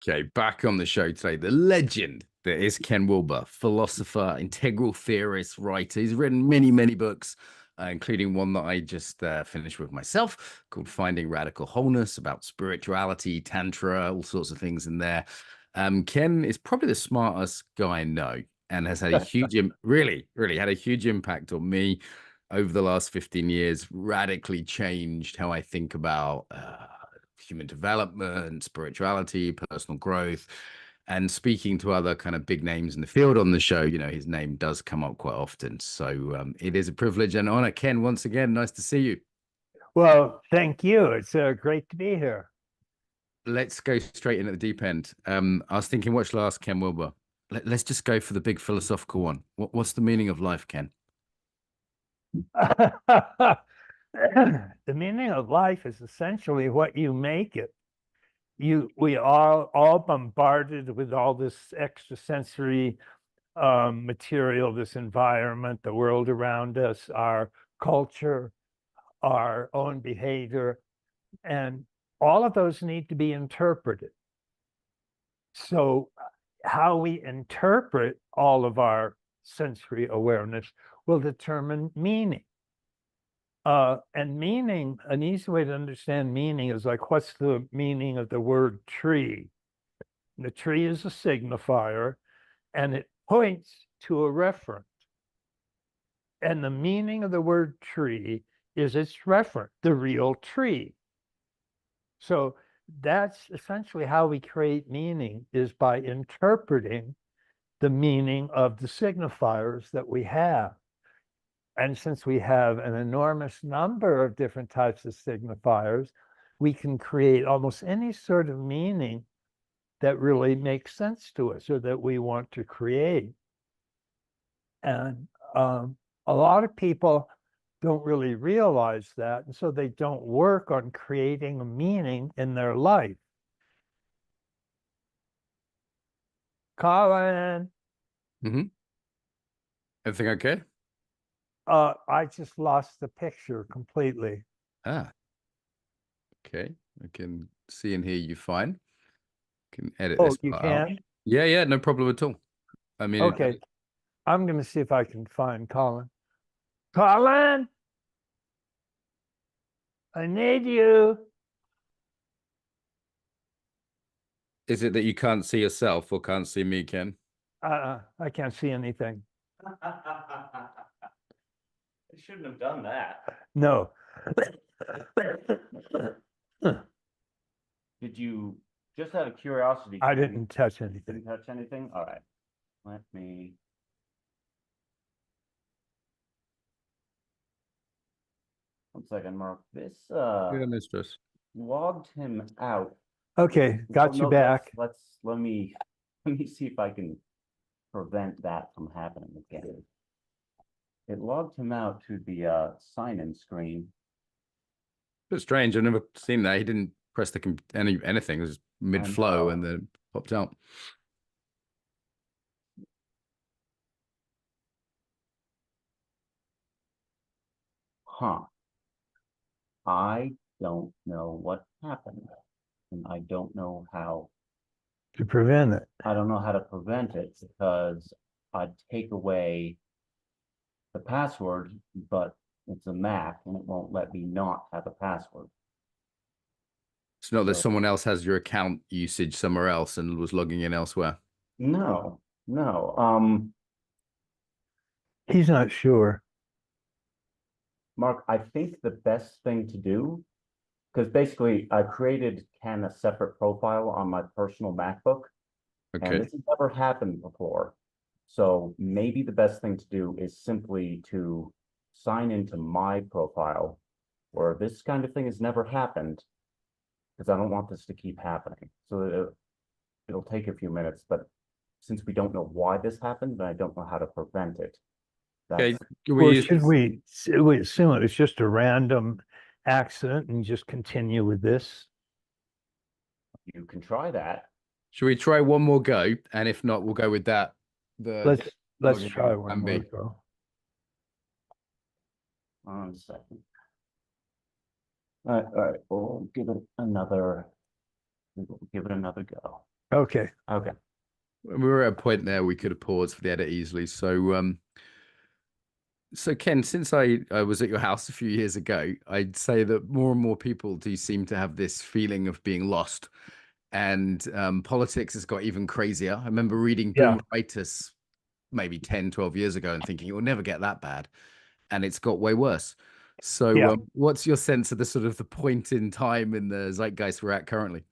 Okay, back on the show today, the legend that is Ken Wilber, philosopher, integral theorist, writer. He's written many, many books, including one that I just finished with myself called Finding Radical Wholeness, about spirituality, tantra, all sorts of things in there. Ken is probably the smartest guy I know and has had a huge, really, really had a huge impact on me over the last 15 years, radically changed how I think about human development, spirituality, personal growth, and speaking to other kind of big names in the field on the show. His name does come up quite often. So it is a privilege and honor. Ken, once again, nice to see you. Well, thank you. It's great to be here. Let's go straight in at the deep end. I was thinking, watch last Ken Wilber. Let's just go for the big philosophical one. What's the meaning of life, Ken? The meaning of life is essentially what you make it. We are all bombarded with all this extrasensory material, this environment, the world around us, our culture, our own behavior, and all of those need to be interpreted. So how we interpret all of our sensory awareness will determine meaning. And meaning, an easy way to understand meaning is like, what's the meaning of the word tree? The tree is a signifier, and it points to a referent. And the meaning of the word tree is its referent, the real tree. So that's essentially how we create meaning, is by interpreting the meaning of the signifiers that we have. And since we have an enormous number of different types of signifiers, we can create almost any sort of meaning that really makes sense to us or that we want to create. And a lot of people don't really realize that, and so they don't work on creating a meaning in their life. Colin, Mm-hmm. Everything okay? I just lost the picture completely. Ah, okay. I can see and hear you fine. Can edit Oh, this you part out. can? Yeah, yeah, no problem at all. I mean, Okay, I'm going to see if I can find Colin. Colin, I need you. is it that you can't see yourself or can't see me, Ken? I can't see anything. I shouldn't have done that. No. Did you, just out of curiosity, I didn't touch anything. didn't touch anything? All right. Let me. One second, Mark. This Yeah, no stress. logged him out. Okay, got you No, back. let me see if I can prevent that from happening again. It logged him out to the sign-in screen. Bit strange. I've never seen that. He didn't press the anything. It was mid-flow and then popped out. Huh. I don't know what happened, and I don't know how. To prevent it. I don't know how to prevent it because I'd take away the password, but it's a Mac and it won't let me not have a password. It's not that So, someone else has your account usage somewhere else and was logging in elsewhere. no, no. He's not sure. Mark, I think the best thing to do, because basically I created Ken a separate profile on my personal MacBook, and Okay. this has never happened before. So maybe the best thing to do is simply to sign into my profile where this kind of thing has never happened, because I don't want this to keep happening. So it'll take a few minutes, but since we don't know why this happened, and I don't know how to prevent it, Okay. that's Well, should we assume it was just a random accident and just continue with this? you can try that. Should we try one more go? And if not, we'll go with that. Let's login try one plan more B. go. One second. All right, we'll give it another go. Okay. Okay. We were at a point there we could have paused for the edit easily. So Ken, since I was at your house a few years ago, I'd say that more and more people do seem to have this feeling of being lost. And politics has got even crazier. I remember reading Yeah. Boomeritis maybe 10, 12 years ago and thinking it will never get that bad. And it's got way worse. So Yeah. what's your sense of the sort of the point in time in the zeitgeist we're at currently?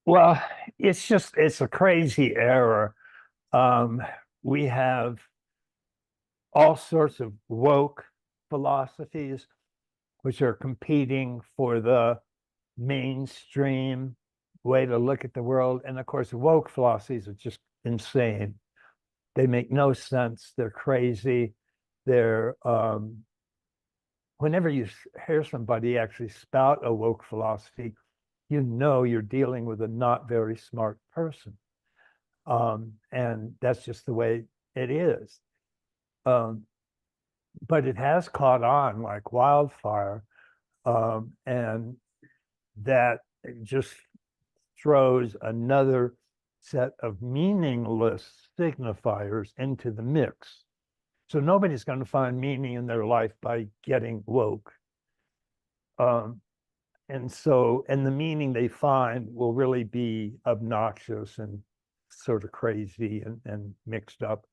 Well, it's a crazy era. Um, we have all sorts of woke philosophies, which are competing for the mainstream way to look at the world. And of course, woke philosophies are just insane. They make no sense. They're crazy. They're whenever you hear somebody actually spout a woke philosophy, you know you're dealing with a not very smart person. And that's just the way it is. But it has caught on like wildfire. And that just throws another set of meaningless signifiers into the mix. So nobody's going to find meaning in their life by getting woke. And the meaning they find will really be obnoxious and sort of crazy and mixed up.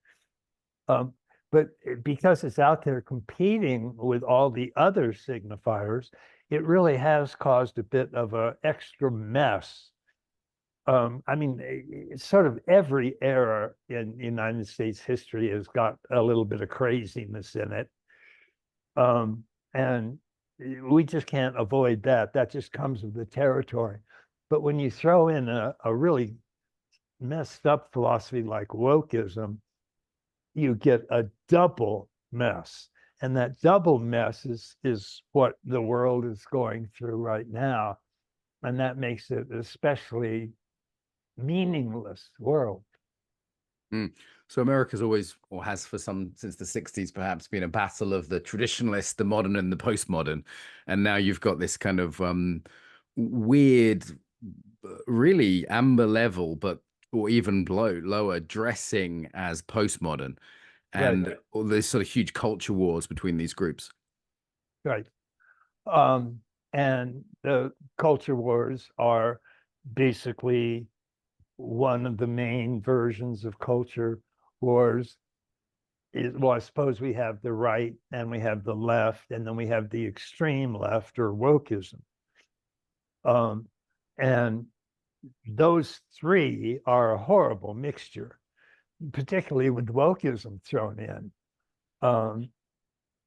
But because it's out there competing with all the other signifiers, it really has caused a bit of an extra mess. I mean, it's sort of every era in United States history has got a little bit of craziness in it. And we just can't avoid that. That just comes with the territory. But when you throw in a really messed up philosophy like wokeism, you get a double mess. And that double mess is what the world is going through right now. And that makes it especially meaningless world. So America's always, or has for some since the 60s perhaps, been a battle of the traditionalist, the modern, and the postmodern. And now you've got this kind of weird, really amber level, but or even lower dressing as postmodern, and all these sort of huge culture wars between these groups. Right. And the culture wars are basically one of the main versions of culture wars. Well, I suppose we have the right and we have the left, and then we have the extreme left or wokeism. And those three are a horrible mixture, particularly with wokeism thrown in,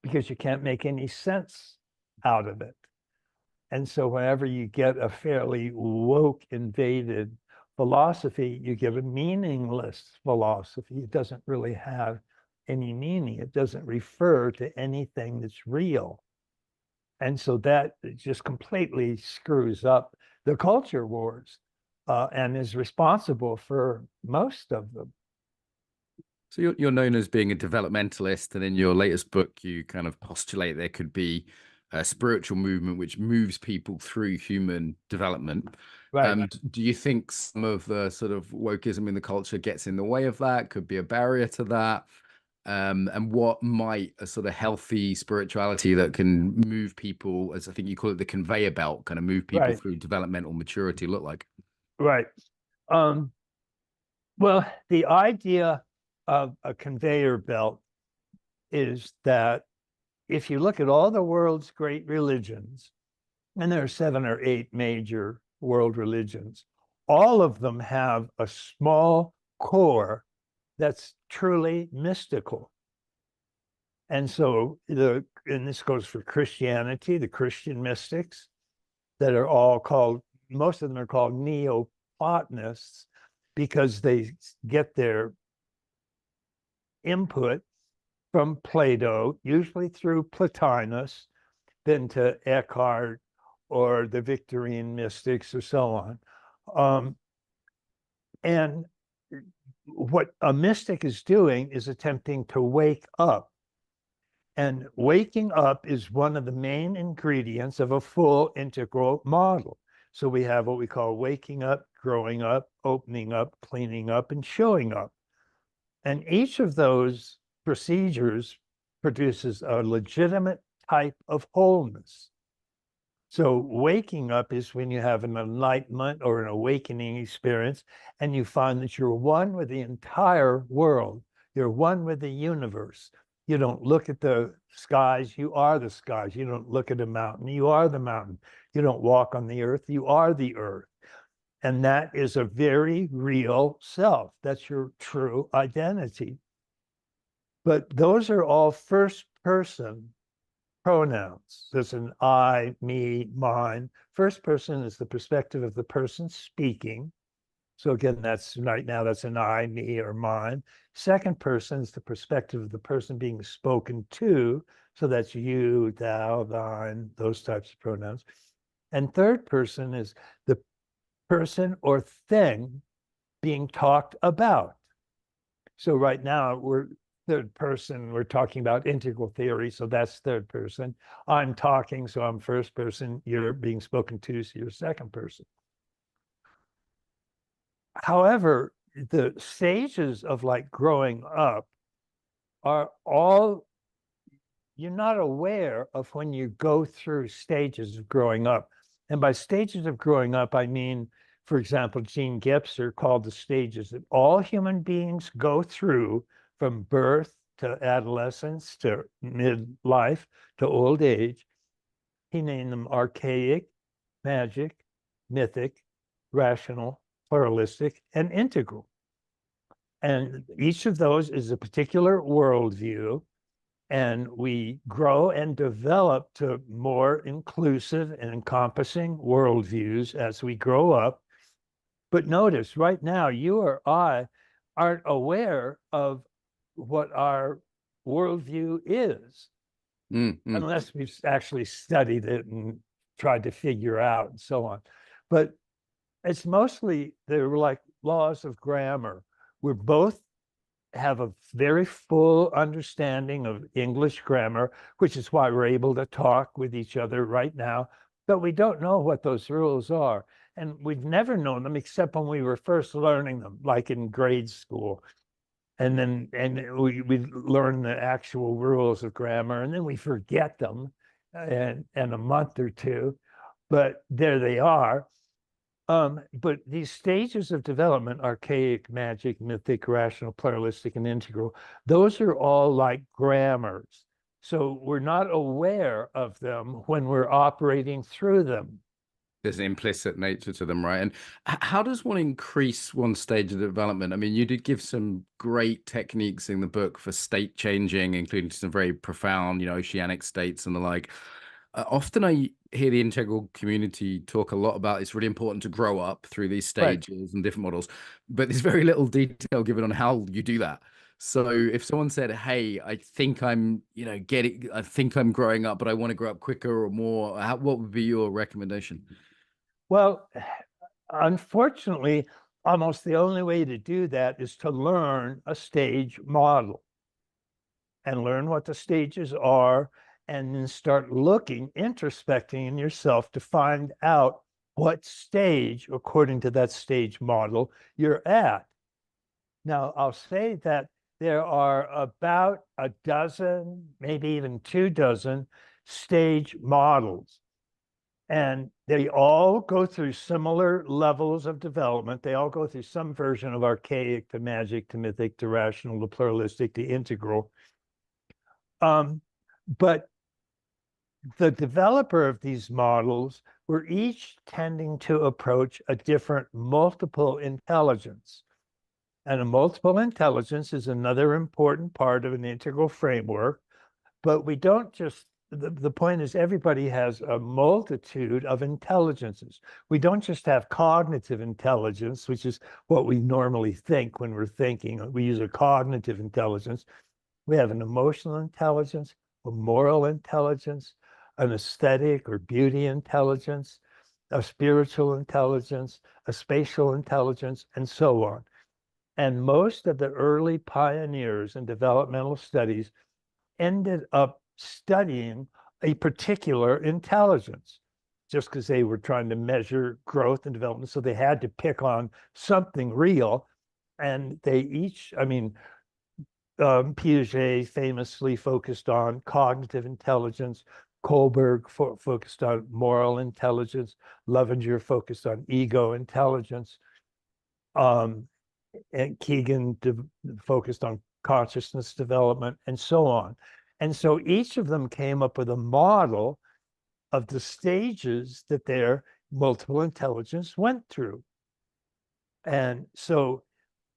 because you can't make any sense out of it. And so whenever you get a fairly woke invaded philosophy, you get a meaningless philosophy. It doesn't really have any meaning. It doesn't refer to anything that's real. And so that just completely screws up the culture wars and is responsible for most of them. So you're known as being a developmentalist, and in your latest book, you kind of postulate there could be a spiritual movement which moves people through human development. Right. Do you think some of the sort of wokeism in the culture gets in the way of that? Could be a barrier to that? And what might a sort of healthy spirituality that can move people, as I think you call it, the conveyor belt, kind of move people through developmental maturity look like? Right. Well, the idea of a conveyor belt is that if you look at all the world's great religions, and there are 7 or 8 major world religions, all of them have a small core that's truly mystical. And so and this goes for Christianity, the Christian mystics that are all called, most of them are called Neoplatonists because they get their input from Plato, usually through Plotinus, then to Eckhart or the Victorian mystics or so on. And what a mystic is doing is attempting to wake up. And waking up is one of the main ingredients of a full integral model. So we have what we call waking up, growing up, opening up, cleaning up, and showing up. And each of those procedures produces a legitimate type of wholeness. So waking up is when you have an enlightenment or an awakening experience, and you find that you're one with the entire world. You're one with the universe. You don't look at the skies, you are the skies. You don't look at a mountain, you are the mountain. You don't walk on the earth, you are the earth. And that is a very real self. That's your true identity. But those are all first person pronouns. There's an I, me, mine. First person is the perspective of the person speaking. So again, that's right now, that's an I, me, or mine. Second person is the perspective of the person being spoken to. So that's you, thou, thine, those types of pronouns. And third person is the person or thing being talked about. So right now, we're third person, we're talking about integral theory, so that's third person. I'm talking, so I'm first person. You're being spoken to, so you're second person. However, the stages of like growing up are all, you're not aware of when you go through stages of growing up. And by stages of growing up, I mean, for example, Gene Gebser called the stages that all human beings go through from birth to adolescence to midlife to old age. He named them archaic, magic, mythic, rational, pluralistic, and integral. And each of those is a particular worldview. And we grow and develop to more inclusive and encompassing worldviews as we grow up. But notice right now, you or I aren't aware of what our worldview is, unless we've actually studied it and tried to figure out and so on. But it's mostly, they're like laws of grammar. We're both have a very full understanding of English grammar, which is why we're able to talk with each other right now, but we don't know what those rules are. And we've never known them except when we were first learning them, like in grade school. And then we learn the actual rules of grammar, and then we forget them in a month or two, but there they are. But these stages of development, archaic, magic, mythic, rational, pluralistic, and integral, those are all like grammars. So we're not aware of them when we're operating through them. There's an implicit nature to them, right? And how does one increase one stage of development? I mean, you did give some great techniques in the book for state changing, including some very profound, oceanic states and the like. Often I hear the integral community talk a lot about it's really important to grow up through these stages and different models, but there's very little detail given on how you do that. So if someone said, hey, I think I'm, I think I'm growing up, but I want to grow up quicker or more, what would be your recommendation? Well, unfortunately, almost the only way to do that is to learn a stage model and learn what the stages are, and then start looking, introspecting in yourself to find out what stage, according to that stage model, you're at. Now, I'll say that there are about a dozen, maybe even 24 stage models. And they all go through similar levels of development. They all go through some version of archaic to magic to mythic to rational to pluralistic to integral. But the developer of these models were each tending to approach a different multiple intelligence. And a multiple intelligence is another important part of an integral framework. But we don't just, the point is everybody has a multitude of intelligences. We don't just have cognitive intelligence, which is what we normally think when we're thinking. We use a cognitive intelligence. We have an emotional intelligence, a moral intelligence, an aesthetic or beauty intelligence, a spiritual intelligence, a spatial intelligence, and so on. And most of the early pioneers in developmental studies ended up studying a particular intelligence. just because they were trying to measure growth and development. So they had to pick on something real. And they each, I mean, Piaget famously focused on cognitive intelligence. Kohlberg focused on moral intelligence. Lovinger focused on ego intelligence. And Keegan focused on consciousness development, and so on. And so each of them came up with a model of the stages that their multiple intelligence went through. And so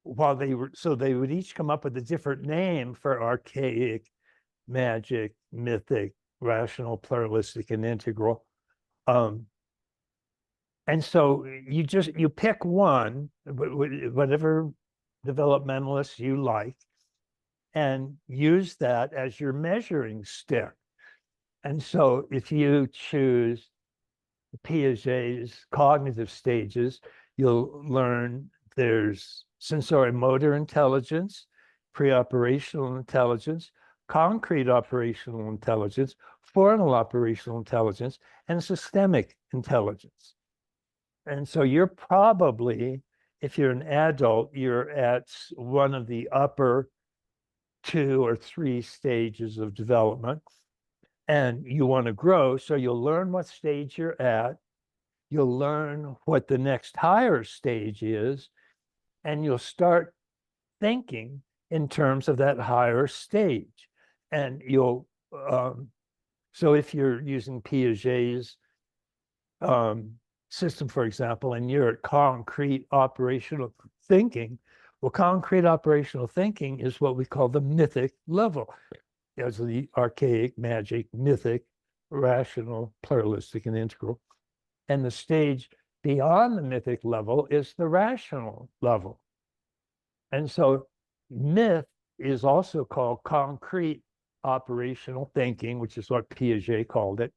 while they would each come up with a different name for archaic, magic, mythic, rational, pluralistic, and integral. And so you pick one, whatever developmentalist you like, and use that as your measuring stick. And so if you choose Piaget's cognitive stages, you'll learn there's sensory motor intelligence, pre-operational intelligence, concrete operational intelligence, formal operational intelligence, and systemic intelligence. And so you're probably, if you're an adult, you're at one of the upper 2 or 3 stages of development, and you want to grow. So you'll learn what stage you're at. You'll learn what the next higher stage is, and you'll start thinking in terms of that higher stage. And you'll, so if you're using Piaget's system, for example, and you're at concrete operational thinking, well, concrete operational thinking is what we call the mythic level. As the archaic, magic, mythic, rational, pluralistic, and integral. And the stage beyond the mythic level is the rational level. And so myth is also called concrete operational thinking, which is what Piaget called it.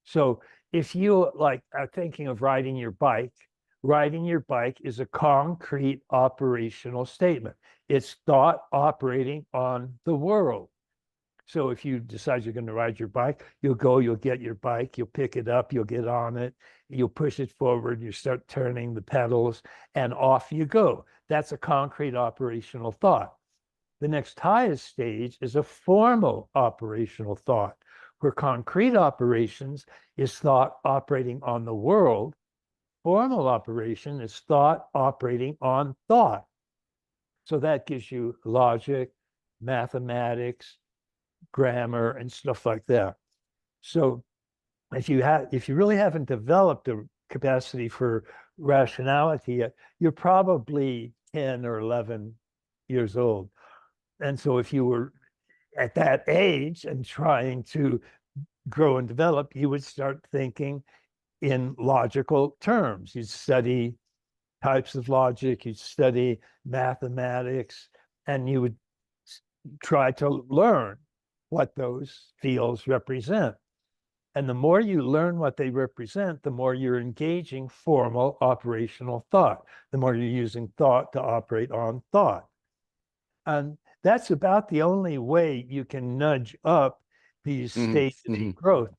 So if you are thinking of riding your bike is a concrete operational statement. It's thought operating on the world. So if you decide you're going to ride your bike, you'll get your bike, you'll pick it up, you'll get on it, you'll push it forward, you start turning the pedals, and off you go. That's a concrete operational thought. The next highest stage is a formal operational thought, where concrete operations is thought operating on the world. Formal operation is thought operating on thought. So that gives you logic, mathematics, grammar, and stuff like that. So if you really haven't developed a capacity for rationality yet, you're probably 10 or 11 years old. And so if you were at that age and trying to grow and develop, you would start thinking in logical terms. You'd study types of logic, you'd study mathematics, and you would try to learn what those fields represent. And the more you learn what they represent, the more you're engaging formal operational thought, the more you're using thought to operate on thought. And that's about the only way you can nudge up these stages of growth,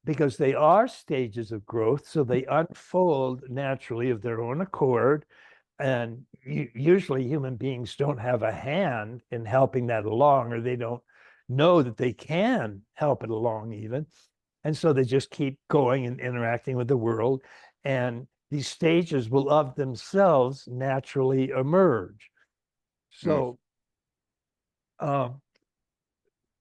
because they are stages of growth, so they unfold naturally of their own accord. And usually human beings don't have a hand in helping that along, or they don't know that they can help it along even. And so they just keep going and interacting with the world. And these stages will of themselves naturally emerge. So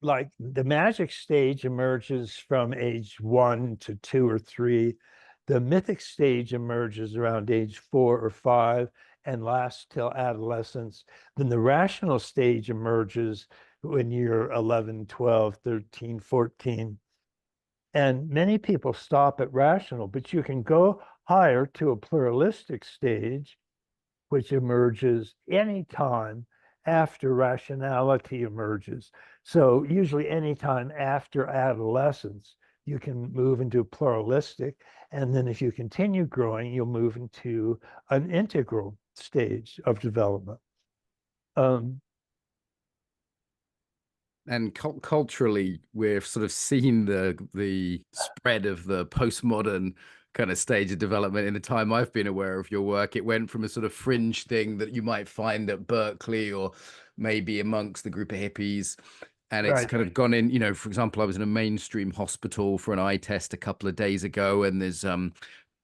like the magic stage emerges from age 1 to 2 or 3. The mythic stage emerges around age 4 or 5 and lasts till adolescence. Then the rational stage emerges when you're 11, 12, 13, 14. And many people stop at rational, but you can go higher to a pluralistic stage, which emerges anytime after rationality emerges. So usually anytime after adolescence, you can move into pluralistic. And then if you continue growing, you'll move into an integral stage of development. And culturally, we've sort of seen the spread of the postmodern kind of stage of development in the time I've been aware of your work. It went from a sort of fringe thing that you might find at Berkeley or maybe amongst the group of hippies. And it's Right. kind of gone in, you know, for example, I was in a mainstream hospital for an eye test a couple of days ago, and there's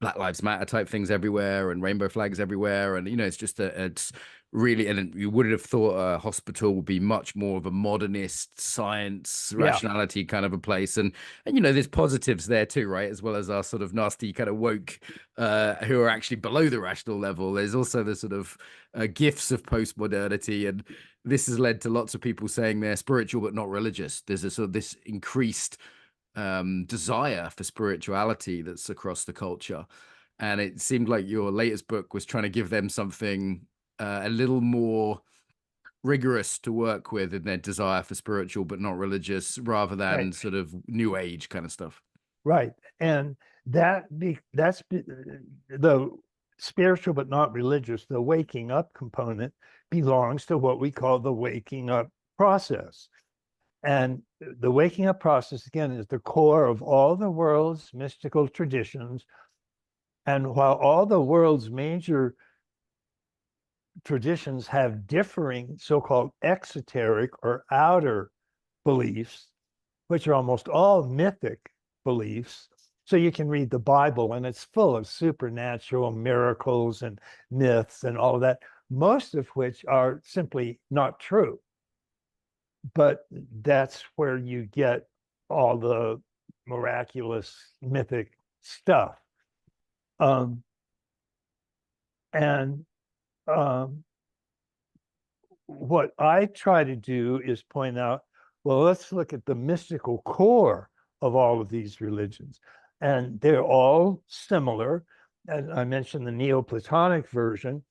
Black Lives Matter type things everywhere and rainbow flags everywhere. And, you know, it's just it's really, and you would have thought a hospital would be much more of a modernist science Yeah. rationality kind of a place. And, you know, there's positives there too, right? As well as our sort of nasty kind of woke who are actually below the rational level. There's also the sort of gifts of postmodernity. And this has led to lots of people saying they're spiritual, but not religious. There's a sort of this increased desire for spirituality that's across the culture. And it seemed like your latest book was trying to give them something a little more rigorous to work with in their desire for spiritual but not religious, rather than Right. sort of new age kind of stuff. Right. And that's the spiritual but not religious, the waking up component belongs to what we call the waking up process. And the waking up process, again, is the core of all the world's mystical traditions. And while all the world's major traditions have differing so-called exoteric or outer beliefs, which are almost all mythic beliefs. So you can read the Bible and it's full of supernatural miracles and myths and all of that, most of which are simply not true. But that's where you get all the miraculous mythic stuff. And what I try to do is point out, well, let's look at the mystical core of all of these religions. And they're all similar. And I mentioned the Neoplatonic version,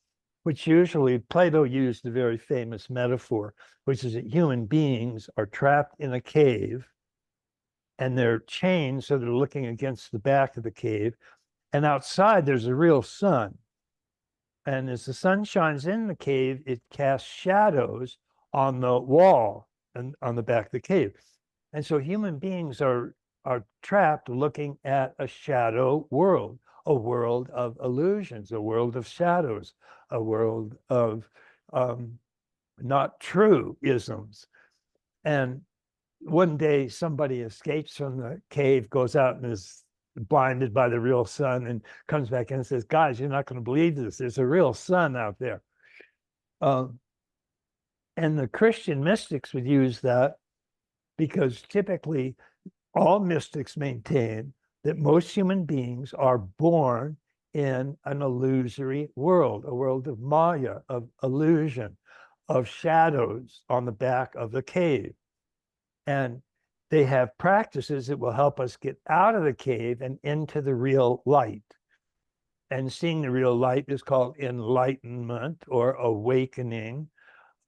which usually Plato used a very famous metaphor, which is that human beings are trapped in a cave and they're chained so they're looking against the back of the cave. And outside there's a real sun. And as the sun shines in the cave, it casts shadows on the wall and on the back of the cave. And so human beings are trapped looking at a shadow world, a world of illusions, a world of shadows, a world of not true isms. And one day somebody escapes from the cave, goes out and is blinded by the real sun and comes back in and says, guys, you're not going to believe this. There's a real sun out there. And the Christian mystics would use that because typically all mystics maintain that most human beings are born in an illusory world, a world of Maya, of illusion, of shadows on the back of the cave. And they have practices that will help us get out of the cave and into the real light. And seeing the real light is called enlightenment or awakening.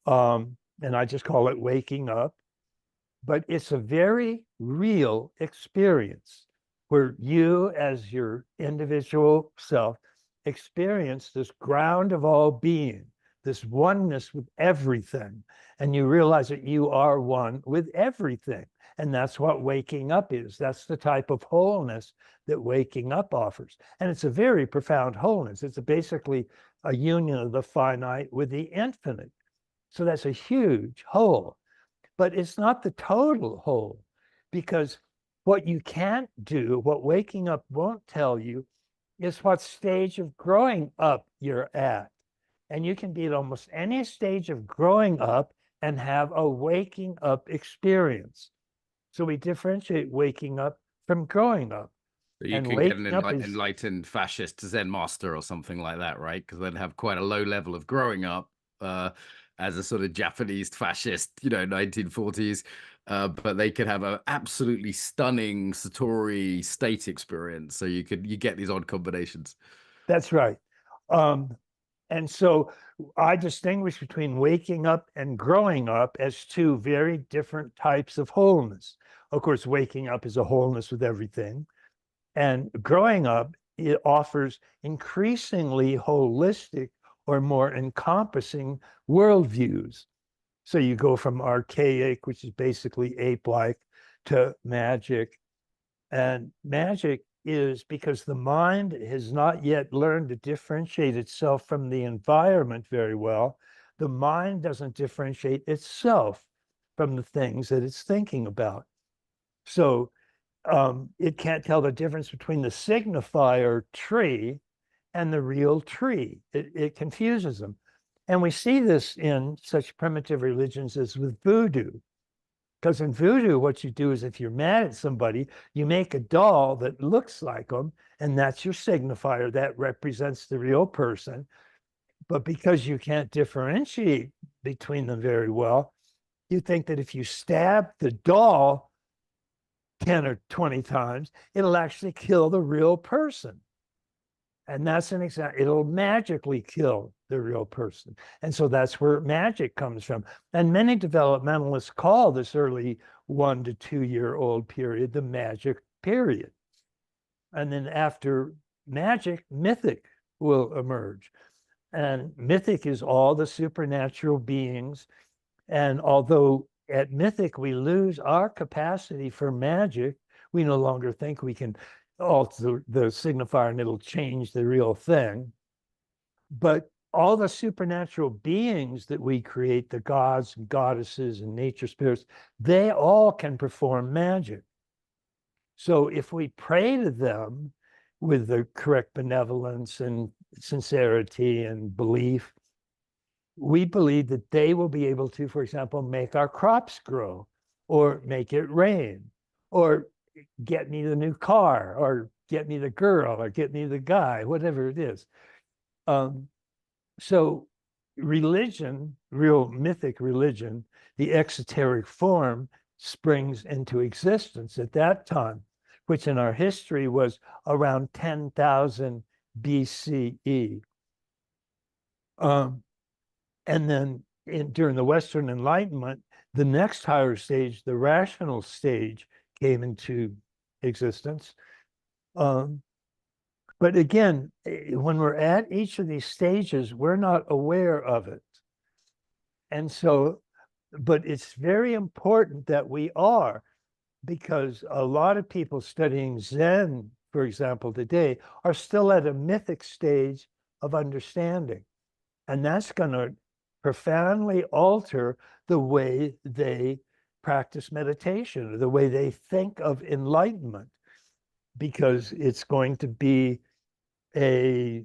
And I just call it waking up. But it's a very real experience where you, as your individual self, experience this ground of all being, this oneness with everything. And you realize that you are one with everything. And that's what waking up is. That's the type of wholeness that waking up offers. And it's a very profound wholeness. It's basically a union of the finite with the infinite. So that's a huge whole. But it's not the total whole, because what you can't do, what waking up won't tell you, is what stage of growing up you're at. And you can be at almost any stage of growing up and have a waking up experience. So we differentiate waking up from growing up. So you And can get an waking up is, enlightened fascist Zen master or something like that, right? Because they'd have quite a low level of growing up as a sort of Japanese fascist, you know, 1940s. But they could have an absolutely stunning satori state experience. So you get these odd combinations. that's right. And so I distinguish between waking up and growing up as two very different types of wholeness. Of course, waking up is a wholeness with everything. And growing up, it offers increasingly holistic or more encompassing worldviews. So you go from archaic, which is basically ape-like, to magic. And magic is because the mind has not yet learned to differentiate itself from the environment very well. The mind doesn't differentiate itself from the things that it's thinking about. So it can't tell the difference between the signifier tree and the real tree. It confuses them. And we see this in such primitive religions as with voodoo. Because in voodoo, what you do is if you're mad at somebody, you make a doll that looks like them, and that's your signifier. That represents the real person. But because you can't differentiate between them very well, you think that if you stab the doll 10 or 20 times, it'll actually kill the real person. And that's an example. It'll magically kill the real person. And so that's where magic comes from. And many developmentalists call this early 1 to 2 year old period the magic period. And then after magic, mythic will emerge. And mythic is all the supernatural beings. And although at mythic we lose our capacity for magic, we no longer think we can alter the signifier and it'll change the real thing. But all the supernatural beings that we create, the gods and goddesses and nature spirits, they all can perform magic. So if we pray to them with the correct benevolence and sincerity and belief, we believe that they will be able to, for example, make our crops grow, or make it rain, or get me the new car, or get me the girl, or get me the guy, whatever it is. So religion, real mythic religion, the exoteric form, springs into existence at that time, which in our history was around 10,000 BCE. And then during the Western Enlightenment, the next higher stage, the rational stage, came into existence. But again, when we're at each of these stages, we're not aware of it. And so, but it's very important that we are, because a lot of people studying Zen, for example, today, are still at a mythic stage of understanding. And that's going to profoundly alter the way they practice meditation, or the way they think of enlightenment, because it's going to be a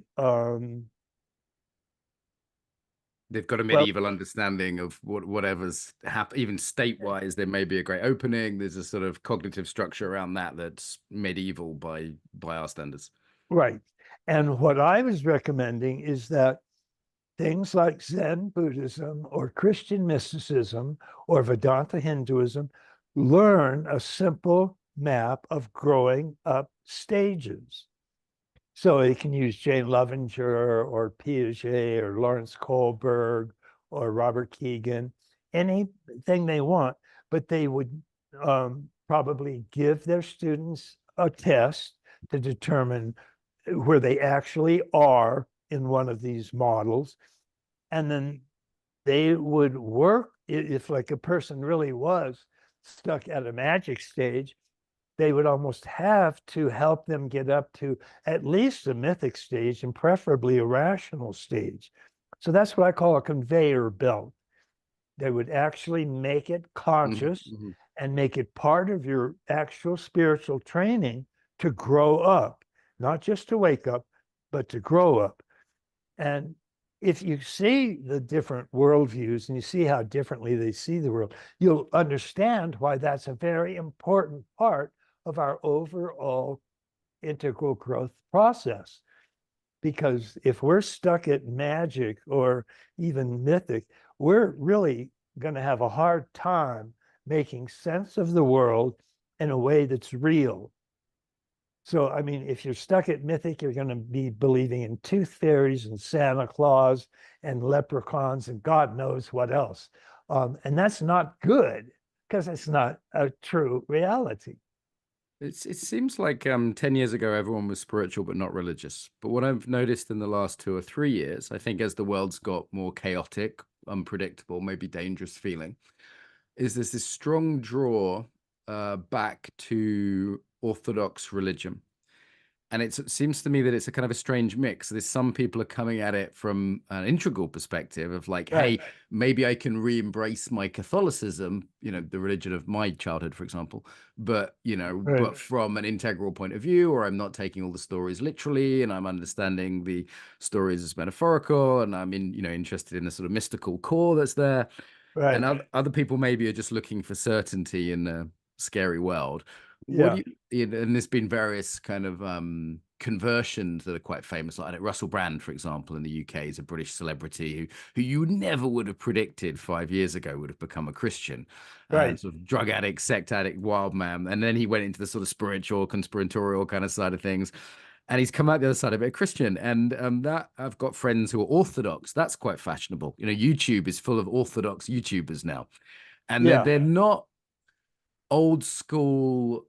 they've got a medieval understanding of whatever's happened. Even state-wise, there may be a great opening. There's a sort of cognitive structure around that that's medieval by our standards. Right. And what I was recommending is that things like Zen Buddhism or Christian mysticism or Vedanta Hinduism learn a simple map of growing up stages. So they can use Jane Lovinger or Piaget or Lawrence Kohlberg or Robert Keegan, anything they want, but they would probably give their students a test to determine where they actually are in one of these models. And then they would work, if like a person really was stuck at a magic stage, they would almost have to help them get up to at least a mythic stage, and preferably a rational stage. So that's what I call a conveyor belt. They would actually make it conscious and make it part of your actual spiritual training to grow up, not just to wake up, but to grow up. And if you see the different worldviews and you see how differently they see the world, you'll understand why that's a very important part of our overall integral growth process. Because if we're stuck at magic or even mythic, we're really going to have a hard time making sense of the world in a way that's real. So, I mean, if you're stuck at mythic, you're going to be believing in tooth fairies and Santa Claus and leprechauns and God knows what else. And that's not good, because it's not a true reality. It seems like 10 years ago, everyone was spiritual but not religious. But what I've noticed in the last 2 or 3 years, I think as the world's got more chaotic, unpredictable, maybe dangerous feeling, is there's this strong draw back to Orthodox religion. And it seems to me that it's a kind of a strange mix. There's some people are coming at it from an integral perspective of like, hey, maybe I can re-embrace my Catholicism, you know, the religion of my childhood, for example, but, you know, but from an integral point of view, or I'm not taking all the stories literally, and I'm understanding the stories as metaphorical, and I'm interested in the sort of mystical core that's there. And other people maybe are just looking for certainty in a scary world. What do you, and there's been various kind of conversions that are quite famous, like Russell Brand, for example, in the UK, is a British celebrity who you never would have predicted 5 years ago would have become a Christian, sort of drug addict, sect addict, wild man. And then he went into the sort of spiritual, conspiratorial kind of side of things. And he's come out the other side of it, a Christian. And that I've got friends who are Orthodox. That's quite fashionable. You know, YouTube is full of Orthodox YouTubers now. And they're not old school,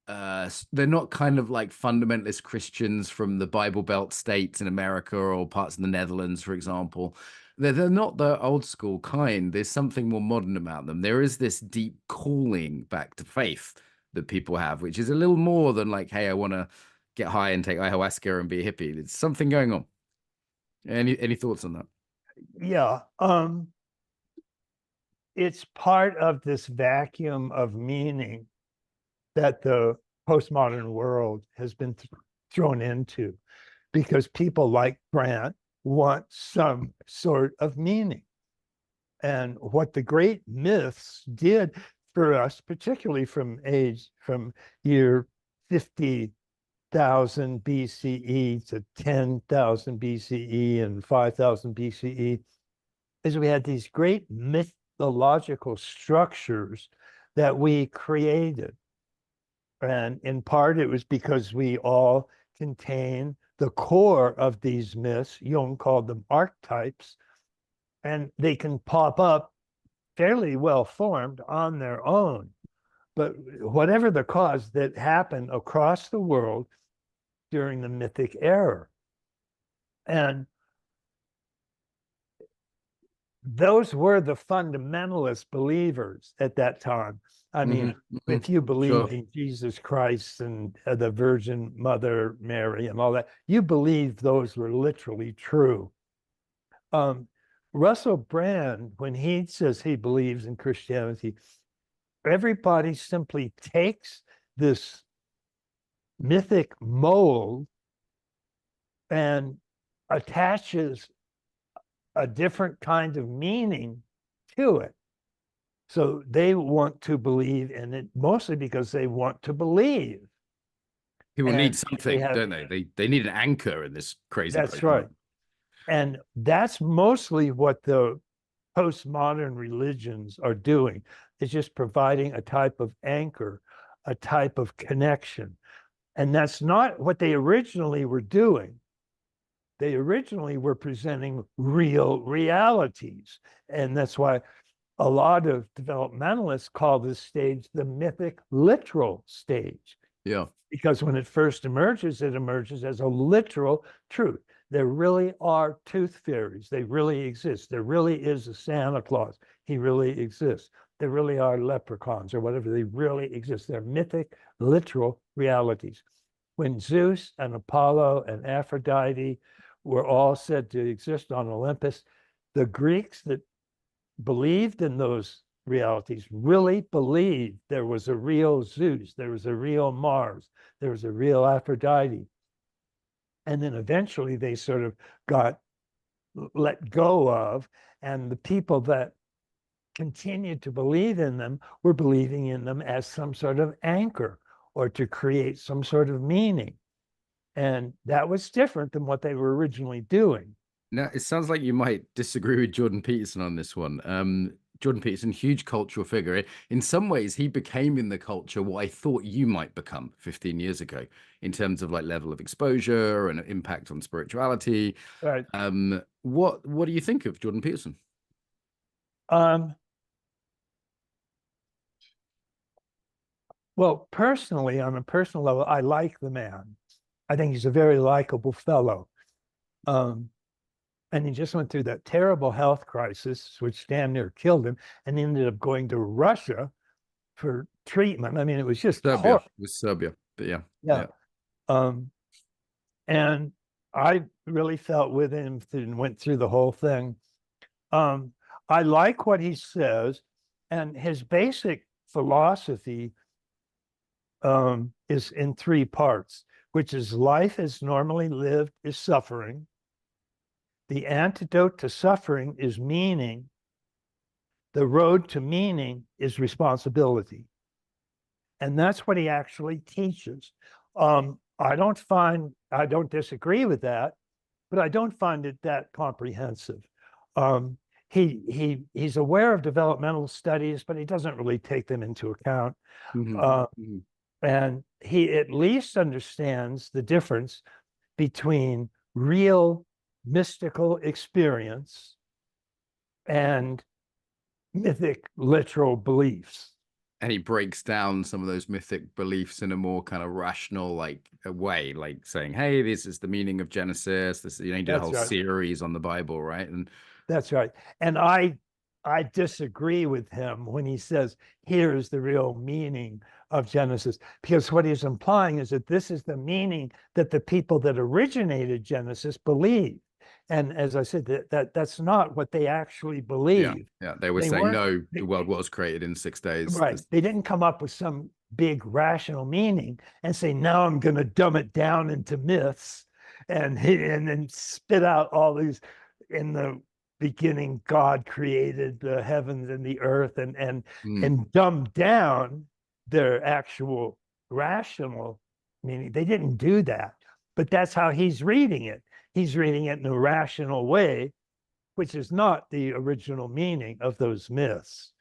they're not kind of like fundamentalist Christians from the Bible Belt states in America or parts of the Netherlands, for example. They're not the old school kind. There's something more modern about them. There is this deep calling back to faith that people have, which is a little more than like, hey, I want to get high and take ayahuasca and be a hippie. There's something going on. Any thoughts on that? Yeah. It's part of this vacuum of meaning that the postmodern world has been thrown into, because people like Grant want some sort of meaning. And what the great myths did for us, particularly from year 50,000 BCE to 10,000 BCE and 5,000 BCE, is we had these great mythological structures that we created. And in part, it was because we all contain the core of these myths. Jung called them archetypes, and they can pop up fairly well formed on their own. But whatever the cause, that happened across the world during the mythic era. And those were the fundamentalist believers at that time. I mean, if you believe in Jesus Christ and the Virgin Mother Mary and all that, you believe those were literally true. Russell Brand, when he says he believes in Christianity, everybody simply takes this mythic mold and attaches a different kind of meaning to it. So they want to believe in it mostly because they want to believe. People need something, don't they? They need an anchor in this crazy. That's right. And that's mostly what the postmodern religions are doing. It's just providing a type of anchor, a type of connection. And that's not what they originally were doing. They originally were presenting real realities. And that's why a lot of developmentalists call this stage the mythic literal stage. Yeah. Because when it first emerges, it emerges as a literal truth. There really are tooth fairies. They really exist. There really is a Santa Claus. He really exists. There really are leprechauns or whatever. They really exist. They're mythic, literal realities. When Zeus and Apollo and Aphrodite were all said to exist on Olympus, the Greeks that believed in those realities really believed there was a real Zeus, there was a real Mars, there was a real Aphrodite. And then eventually they sort of got let go of, and the people that continued to believe in them were believing in them as some sort of anchor or to create some sort of meaning. And that was different than what they were originally doing. Now, it sounds like you might disagree with Jordan Peterson on this one. Jordan Peterson, huge cultural figure. In some ways, he became in the culture what I thought you might become 15 years ago in terms of like level of exposure and impact on spirituality. Right. What do you think of Jordan Peterson? Well, personally, on a personal level, I like the man. I think he's a very likable fellow. And he just went through that terrible health crisis, which damn near killed him, and ended up going to Russia for treatment. I mean, it was just Serbia. It was Serbia, but yeah. Yeah. And I really felt with him and went through the whole thing. I like what he says, and his basic philosophy is in three parts, which is life as normally lived is suffering. The antidote to suffering is meaning. The road to meaning is responsibility. And that's what he actually teaches. I don't disagree with that, but I don't find it that comprehensive. He's aware of developmental studies, but he doesn't really take them into account. And he at least understands the difference between real mystical experience and mythic literal beliefs. And he breaks down some of those mythic beliefs in a more kind of rational, like a way, like saying, "Hey, this is the meaning of Genesis." This, you know, he did a whole series on the Bible, right? And that's right. And I disagree with him when he says, "Here's the real meaning of Genesis," because what he's implying is that this is the meaning that the people that originated Genesis believe. And as I said, that's not what they actually believe. Yeah. They were saying, no, the world was created in 6 days. Right. They didn't come up with some big rational meaning and say, now I'm going to dumb it down into myths and then spit out all these. In the beginning, God created the heavens and the earth and dumb down their actual rational meaning. They didn't do that, but that's how he's reading it. He's reading it in a rational way, which is not the original meaning of those myths.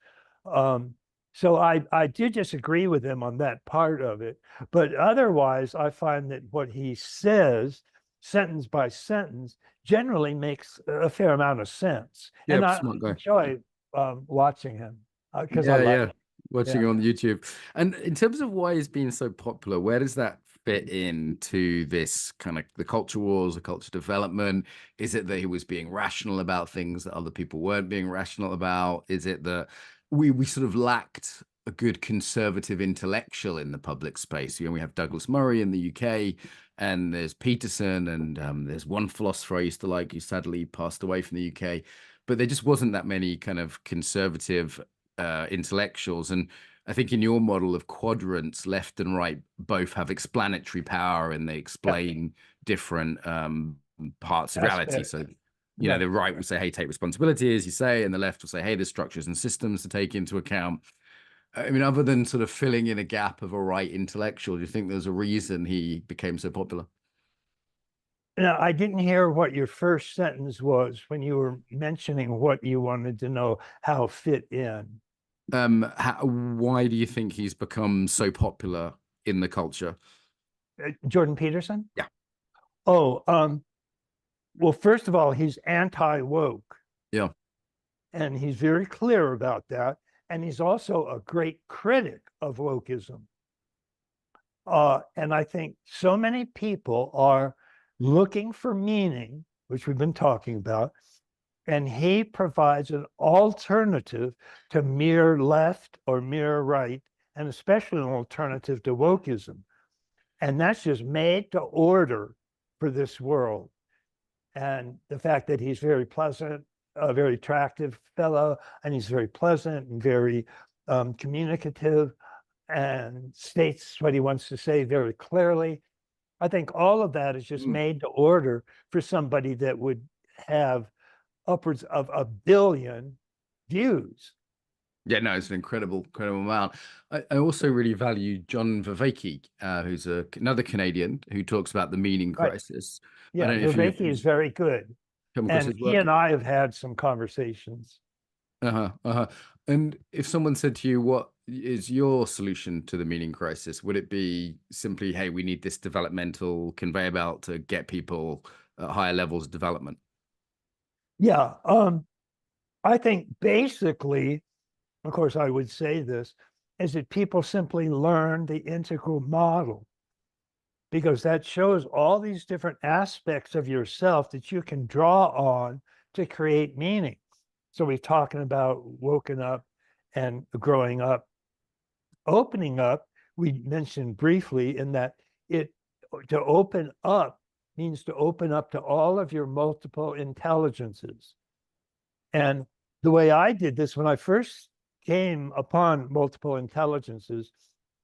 So I do disagree with him on that part of it, but otherwise I find that what he says, sentence by sentence, generally makes a fair amount of sense. Yeah, and I enjoy watching him because I like watching on YouTube. And in terms of why he's been so popular, where does that fit into this kind of the culture wars, the culture development? Is it that he was being rational about things that other people weren't being rational about? Is it that we sort of lacked a good conservative intellectual in the public space? You know, we have Douglas Murray in the UK, and there's Peterson, and there's one philosopher I used to like who sadly passed away from the UK, but there just wasn't that many kind of conservative intellectuals. And I think in your model of quadrants, left and right both have explanatory power, and they explain different parts of reality. So, you know, the right will say, hey, take responsibility, as you say, and the left will say, hey, there's structures and systems to take into account. I mean, other than sort of filling in a gap of a right intellectual, do you think there's a reason he became so popular? Now, I didn't hear what your first sentence was when you were mentioning what you wanted to know how fit in. Why do you think he's become so popular in the culture? Jordan Peterson? Yeah. Oh, well, first of all, he's anti-woke. Yeah. And he's very clear about that. And he's also a great critic of wokeism. And I think so many people are looking for meaning, which we've been talking about, and he provides an alternative to mere left or mere right, and especially an alternative to wokeism. And that's just made to order for this world. And the fact that he's very pleasant, a very attractive fellow, and he's very pleasant and very communicative and states what he wants to say very clearly. I think all of that is just made to order for somebody that would have upwards of 1 billion views. Yeah, no, it's an incredible amount. I also really value John Vervaeke, who's another Canadian who talks about the meaning crisis. Yeah, Vervaeke is very good. And he and I have had some conversations. And if someone said to you, what is your solution to the meaning crisis? Would it be simply, hey, we need this developmental conveyor belt to get people at higher levels of development? Yeah, I think basically, of course, I would say this, is that people simply learn the integral model, because that shows all these different aspects of yourself that you can draw on to create meaning. So we're talking about woken up and growing up. Opening up, we mentioned briefly in that to open up means to open up to all of your multiple intelligences. And the way I did this, when I first came upon multiple intelligences,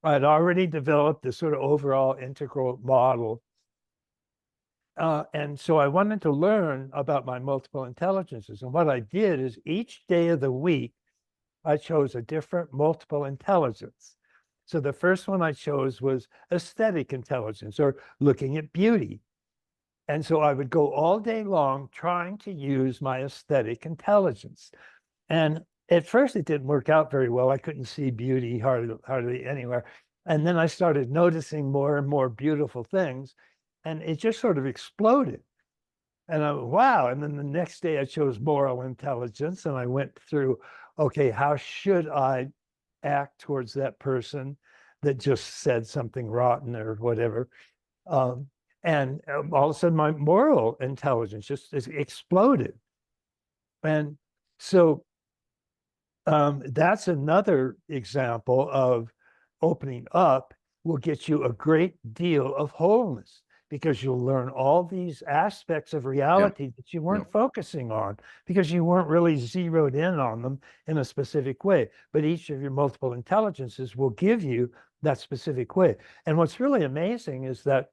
I had already developed this sort of overall integral model. And so I wanted to learn about my multiple intelligences. And what I did is each day of the week, I chose a different multiple intelligence. So the first one I chose was aesthetic intelligence, or looking at beauty. And so I would go all day long trying to use my aesthetic intelligence. And at first it didn't work out very well. I couldn't see beauty hardly anywhere. And then I started noticing more and more beautiful things, and it just sort of exploded. And wow. And then the next day I chose moral intelligence, and I went through, okay, how should I act towards that person that just said something rotten or whatever? And all of a sudden my moral intelligence just exploded. And so that's another example of opening up will get you a great deal of wholeness, because you'll learn all these aspects of reality that you weren't focusing on, because you weren't really zeroed in on them in a specific way. But each of your multiple intelligences will give you that specific way. And what's really amazing is that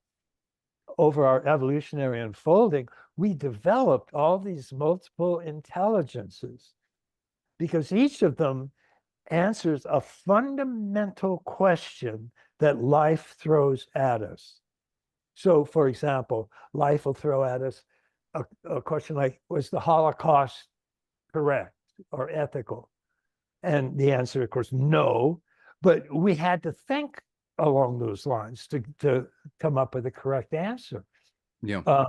over our evolutionary unfolding, we developed all these multiple intelligences because each of them answers a fundamental question that life throws at us. So, for example, life will throw at us a question like, was the Holocaust correct or ethical? And the answer, of course, no. But we had to think along those lines to come up with the correct answer. Yeah.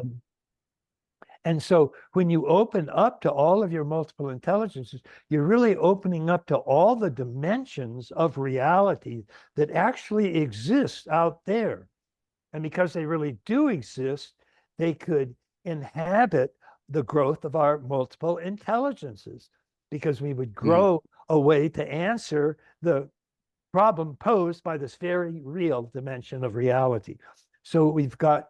And so when you open up to all of your multiple intelligences, you're really opening up to all the dimensions of reality that actually exist out there. And because they really do exist, they could inhabit the growth of our multiple intelligences, because we would grow a way to answer the problem posed by this very real dimension of reality. So we've got,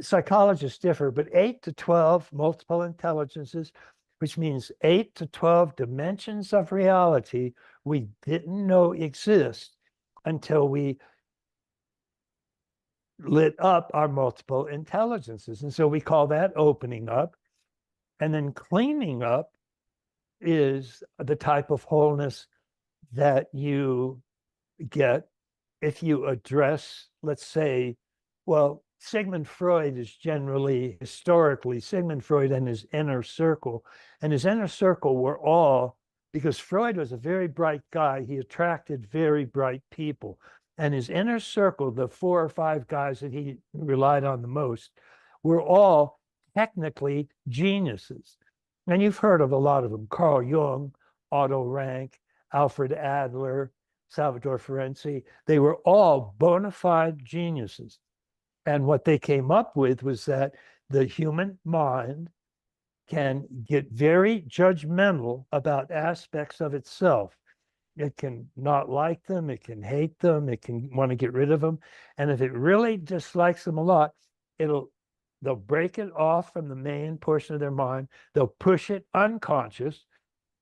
psychologists differ, but 8 to 12 multiple intelligences, which means 8 to 12 dimensions of reality we didn't know exist until we lit up our multiple intelligences. And so we call that opening up. And then cleaning up is the type of wholeness that you get if you address, let's say, well, Sigmund Freud is generally, historically, Sigmund Freud and his inner circle. And his inner circle were all, because Freud was a very bright guy, he attracted very bright people. And his inner circle, the 4 or 5 guys that he relied on the most, were all technically geniuses. And you've heard of a lot of them: Carl Jung, Otto Rank, Alfred Adler, Salvador Ferenczi. They were all bona fide geniuses. And what they came up with was that the human mind can get very judgmental about aspects of itself. It can not like them, it can hate them, it can want to get rid of them. And if it really dislikes them a lot, they'll break it off from the main portion of their mind, they'll push it unconscious,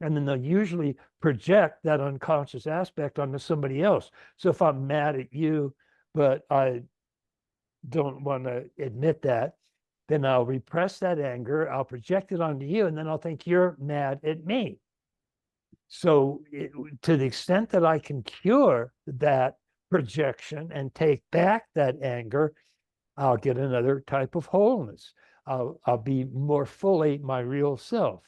and then they'll usually project that unconscious aspect onto somebody else. So if I'm mad at you, but I don't want to admit that, then I'll repress that anger, I'll project it onto you, and then I'll think you're mad at me. So to the extent that I can cure that projection and take back that anger, I'll get another type of wholeness. I'll be more fully my real self.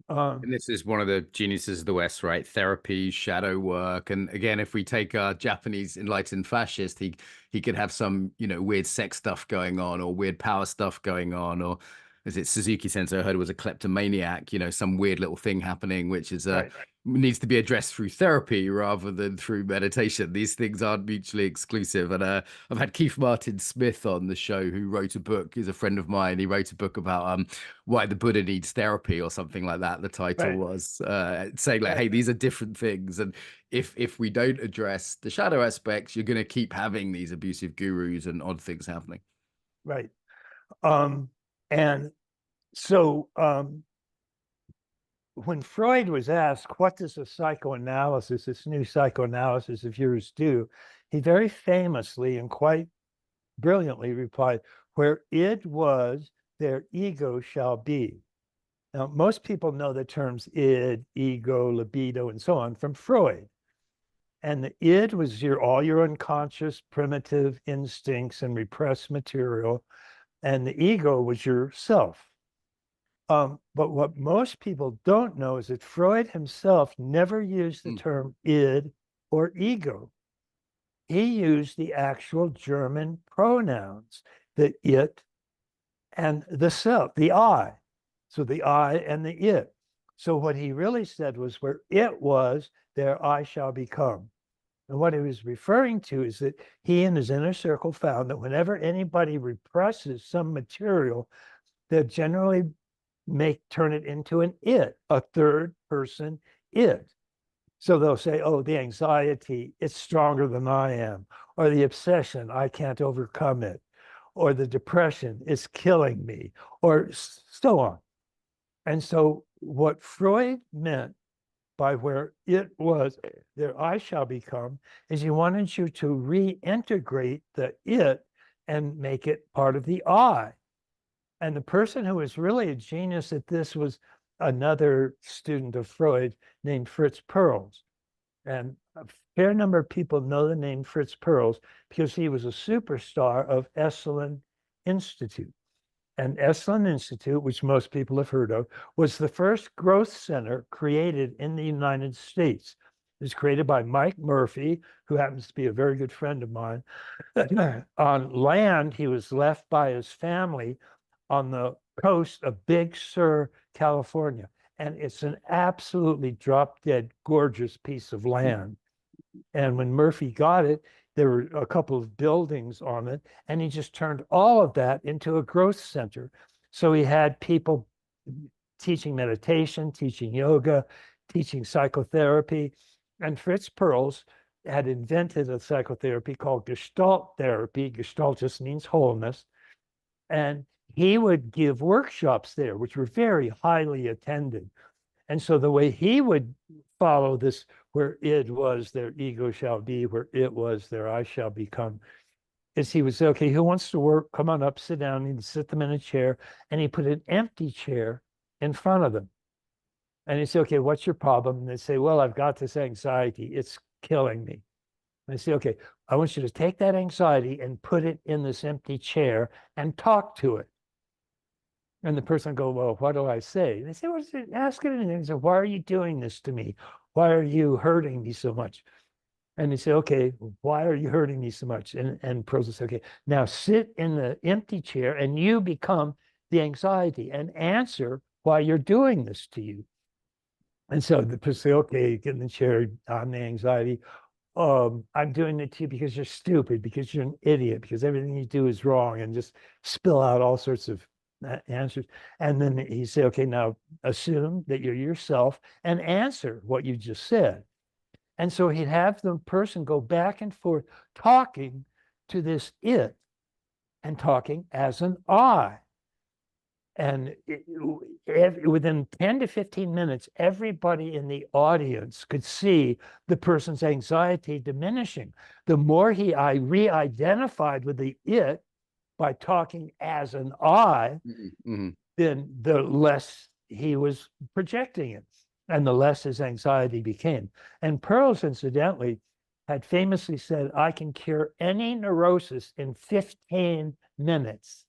And this is one of the geniuses of the West, right? Therapy, shadow work. And again, if we take a Japanese enlightened fascist, he could have some, weird sex stuff going on, or weird power stuff going on, or is it Suzuki Sensei I heard was a kleptomaniac, you know, some weird little thing happening, which is Right. needs to be addressed through therapy rather than through meditation. These things aren't mutually exclusive. And I've had Keith Martin Smith on the show, who wrote a book, he's a friend of mine. He wrote a book about why the Buddha needs therapy or something like that. The title Right. was saying like, Right. hey, these are different things. And if we don't address the shadow aspects, you're going to keep having these abusive gurus and odd things happening. Right. And so when Freud was asked, what does a psychoanalysis, this new psychoanalysis of yours do? He very famously and quite brilliantly replied, where id was, their ego shall be. Now, most people know the terms id, ego, libido, and so on from Freud. And the id was all your unconscious primitive instincts and repressed material. And the ego was yourself. But what most people don't know is that Freud himself never used the term id or ego. He used the actual German pronouns, the it and the self, the I. So the I and the it. So what he really said was, where it was, there I shall become. And what he was referring to is that he and his inner circle found that whenever anybody represses some material, they generally turn it into an it, a third person it. So they'll say, oh, the anxiety, it's stronger than I am, or the obsession, I can't overcome it, or the depression is killing me, or so on. And so what Freud meant by where it was, there I shall become, is he wanted you to reintegrate the it and make it part of the I. And the person who was really a genius at this was another student of Freud named Fritz Perls. And a fair number of people know the name Fritz Perls because he was a superstar of Esalen Institute. And Esalen Institute, which most people have heard of, was the first growth center created in the United States. It was created by Mike Murphy, who happens to be a very good friend of mine. On land he was left by his family on the coast of Big Sur, California. And it's an absolutely drop-dead gorgeous piece of land. And when Murphy got it, there were a couple of buildings on it, and he just turned all of that into a growth center. So he had people teaching meditation, teaching yoga, teaching psychotherapy. And Fritz Perls had invented a psychotherapy called Gestalt therapy. Gestalt just means wholeness. And he would give workshops there, which were very highly attended. And so the way he would follow this, where it was, their ego shall be, where it was, their I shall become, is he would say, okay, who wants to work? Come on up, sit down. He'd sit them in a chair, and he put an empty chair in front of them. And he'd say, okay, what's your problem? And they'd say, well, I've got this anxiety. It's killing me. And I say, okay, I want you to take that anxiety and put it in this empty chair and talk to it. And the person would go, well, what do I say? And they say, well, ask it anything. They say, why are you doing this to me? Why are you hurting me so much? And they say, okay, why are you hurting me so much? And Perls would say, okay, now sit in the empty chair and you become the anxiety and answer why you're doing this to you. And so the person say, okay, get in the chair, I'm the anxiety. I'm doing it to you because you're stupid, because you're an idiot, because everything you do is wrong, and just spill out all sorts of answers. And then he say, okay, now assume that you're yourself and answer what you just said. And so he'd have the person go back and forth talking to this it and talking as an I. And within 10 to 15 minutes, everybody in the audience could see the person's anxiety diminishing. The more I re-identified with the it by talking as an I, then the less he was projecting it, and the less his anxiety became. And Perls, incidentally, had famously said, I can cure any neurosis in 15 minutes.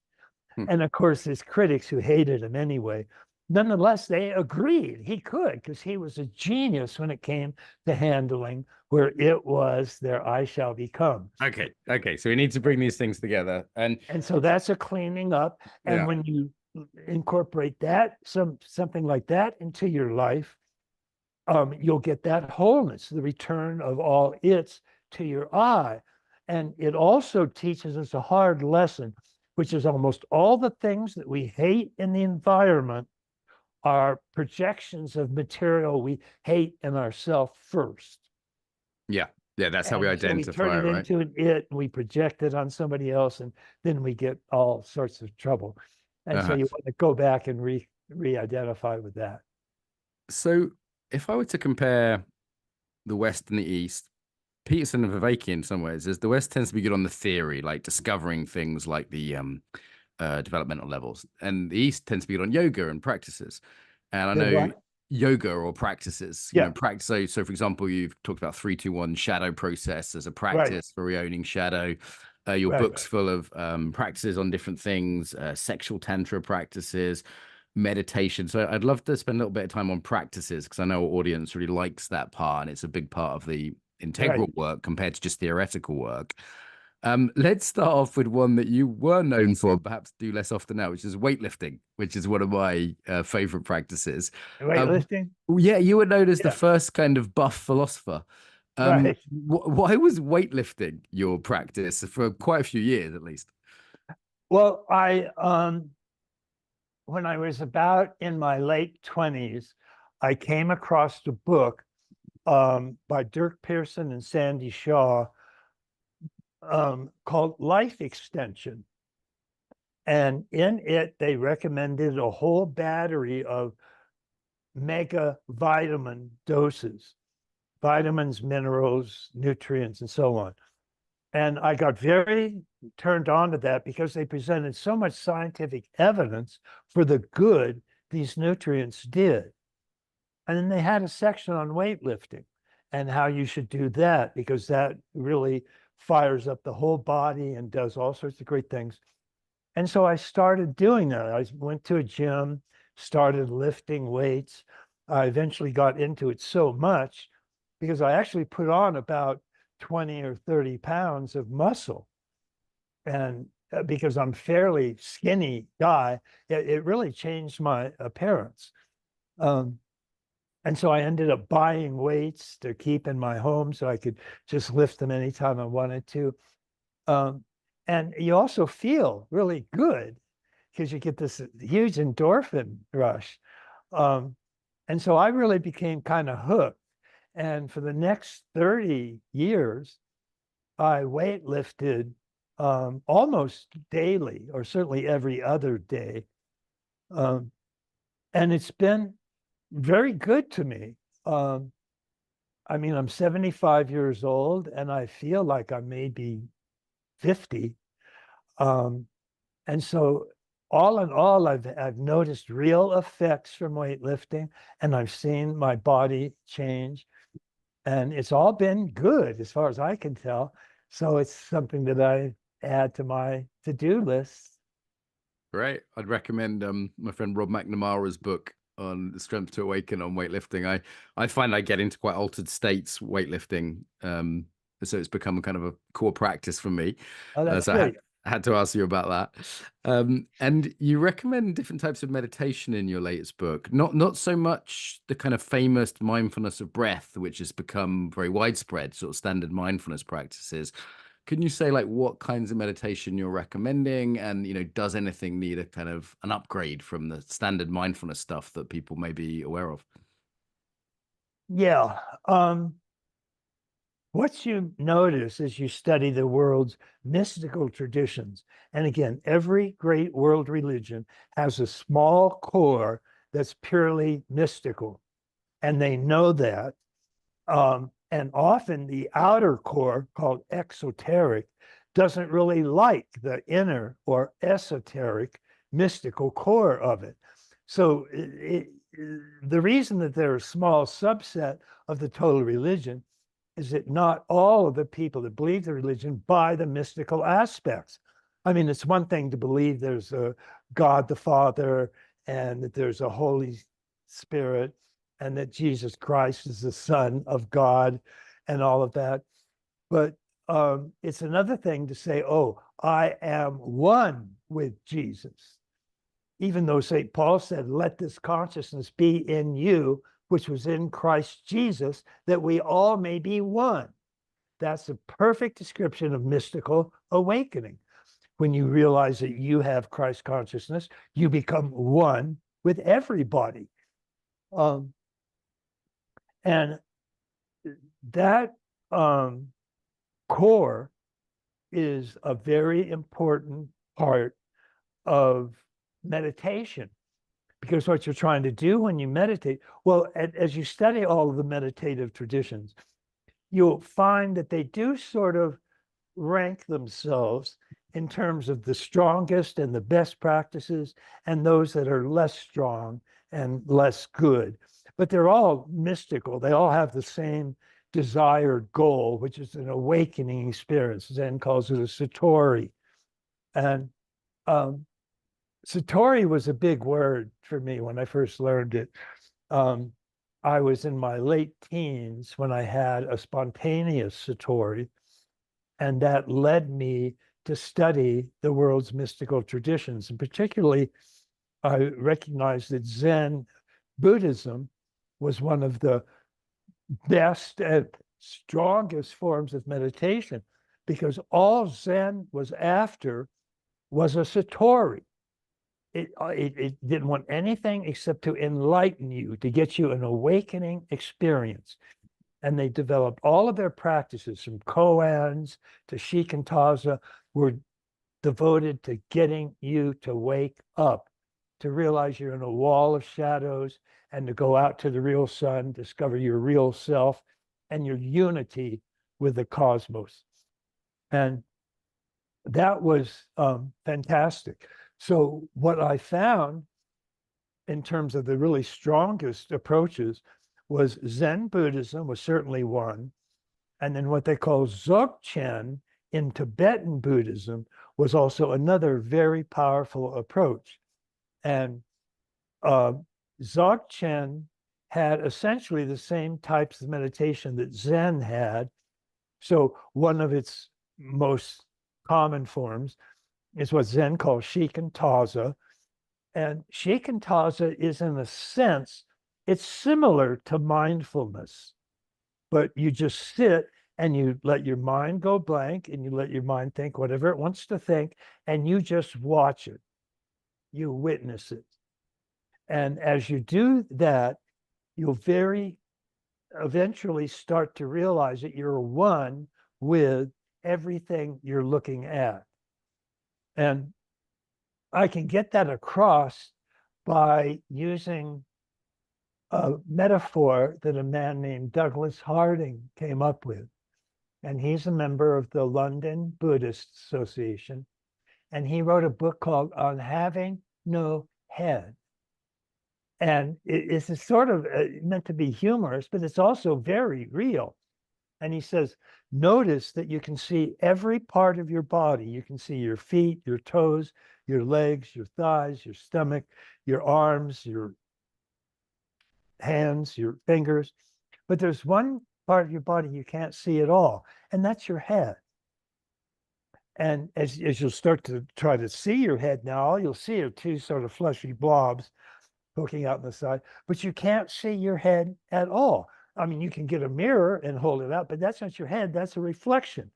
And of course, his critics, who hated him anyway, nonetheless, they agreed he could, because he was a genius when it came to handling where it was, there I shall become. Okay. So we need to bring these things together. And so that's a cleaning up. And when you incorporate that, something like that into your life, you'll get that wholeness, the return of all its to your I. And it also teaches us a hard lesson, which is almost all the things that we hate in the environment are projections of material we hate in ourselves first. Yeah. Yeah, that's how we And so we turn identify it it, right? into an it, and we project it on somebody else, and then we get all sorts of trouble. And so Uh-huh. you want to go back and re-identify with that. So if I were to compare the West and the East, Peterson and Viveki in some ways is the West tends to be good on the theory, like discovering things like the developmental levels, and the East tends to be good on yoga and practices. And I The know what? yoga or practices, Yeah. practice. So for example, you've talked about 3-2-1 shadow process as a Right. practice for reowning shadow. Your Right. book's full of practices on different things, sexual tantra practices, meditation. So I'd love to spend a little bit of time on practices because I know our audience really likes that part, and it's a big part of the integral Right. work compared to just theoretical work. Let's start off with one that you were known for, perhaps do less often now, which is weightlifting, which is one of my favorite practices. Weightlifting? Yeah, you were known as the Yeah. first kind of buff philosopher. Right. Why was weightlifting your practice for quite a few years, at least? Well, when I was about in my late 20s, I came across a book by Dirk Pearson and Sandy Shaw called Life Extension. And in it, they recommended a whole battery of mega vitamin doses, vitamins, minerals, nutrients, and so on. And I got very turned on to that because they presented so much scientific evidence for the good these nutrients did. And then they had a section on weightlifting and how you should do that, because that really fires up the whole body and does all sorts of great things. And so I started doing that. I went to a gym, started lifting weights. I eventually got into it so much because I actually put on about 20 or 30 pounds of muscle. And because I'm fairly skinny guy, it really changed my appearance. And so I ended up buying weights to keep in my home so I could just lift them anytime I wanted to. And you also feel really good because you get this huge endorphin rush. And so I really became kind of hooked. And for the next 30 years, I weightlifted almost daily, or certainly every other day. And it's been very good to me. I mean, I'm 75 years old and I feel like I may be 50. And so all in all, I've noticed real effects from weightlifting, and I've seen my body change, and it's all been good as far as I can tell. So it's something that I add to my to-do list. Great. I'd recommend my friend Rob McNamara's book on the Strength to Awaken on weightlifting. I find I get into quite altered states weightlifting. So it's become kind of a core practice for me. Oh, that's So great. I had to ask you about that. And you recommend different types of meditation in your latest book, not so much the kind of famous mindfulness of breath, which has become very widespread, sort of standard mindfulness practices. Can you say like what kinds of meditation you're recommending, and does anything need a kind of an upgrade from the standard mindfulness stuff that people may be aware of? Yeah. What you notice as you study the world's mystical traditions, and again, every great world religion has a small core that's purely mystical, and they know that. And often the outer core, called exoteric, doesn't really like the inner or esoteric mystical core of it. So the reason that they're a small subset of the total religion is that not all of the people that believe the religion buy the mystical aspects. I mean, it's one thing to believe there's a God the Father and that there's a Holy Spirit and that Jesus Christ is the Son of God and all of that. But it's another thing to say, oh, I am one with Jesus. even though St. Paul said, let this consciousness be in you, which was in Christ Jesus, that we all may be one. That's a perfect description of mystical awakening. When you realize that you have Christ consciousness, you become one with everybody. And that core is a very important part of meditation, because what you're trying to do when you meditate, well, as you study all of the meditative traditions, you'll find that they do sort of rank themselves in terms of the strongest and the best practices and those that are less strong and less good. But they're all mystical. They all have the same desired goal, which is an awakening experience. Zen calls it a satori. And satori was a big word for me when I first learned it. I was in my late teens when I had a spontaneous satori, and that led me to study the world's mystical traditions. And particularly, I recognized that Zen Buddhism was one of the best and strongest forms of meditation, because all Zen was after was a satori. It didn't want anything except to enlighten you, to get you an awakening experience. And they developed all of their practices, from koans to shikantaza, were devoted to getting you to wake up, to realize you're in a wall of shadows, and to go out to the real sun, discover your real self and your unity with the cosmos. And that was fantastic. So what I found in terms of the really strongest approaches was Zen Buddhism was certainly one. And then what they call Dzogchen in Tibetan Buddhism was also another very powerful approach. And Dzogchen had essentially the same types of meditation that Zen had. So one of its most common forms is what Zen calls shikantaza. And shikantaza is, in a sense, it's similar to mindfulness, but you just sit and you let your mind go blank, and you let your mind think whatever it wants to think, and you just watch it. You witness it. And as you do that, you'll very eventually start to realize that you're one with everything you're looking at. And I can get that across by using a metaphor that a man named Douglas Harding came up with. And he's a member of the London Buddhist Association. And he wrote a book called On Having No Head. And it's sort of meant to be humorous, but it's also very real. And he says, notice that you can see every part of your body. You can see your feet, your toes, your legs, your thighs, your stomach, your arms, your hands, your fingers. But there's one part of your body you can't see at all, and that's your head. And as you'll start to try to see your head now, all you'll see are two sort of fleshy blobs poking out in the side, but you can't see your head at all. I mean, you can get a mirror and hold it out, but that's not your head, that's a reflection.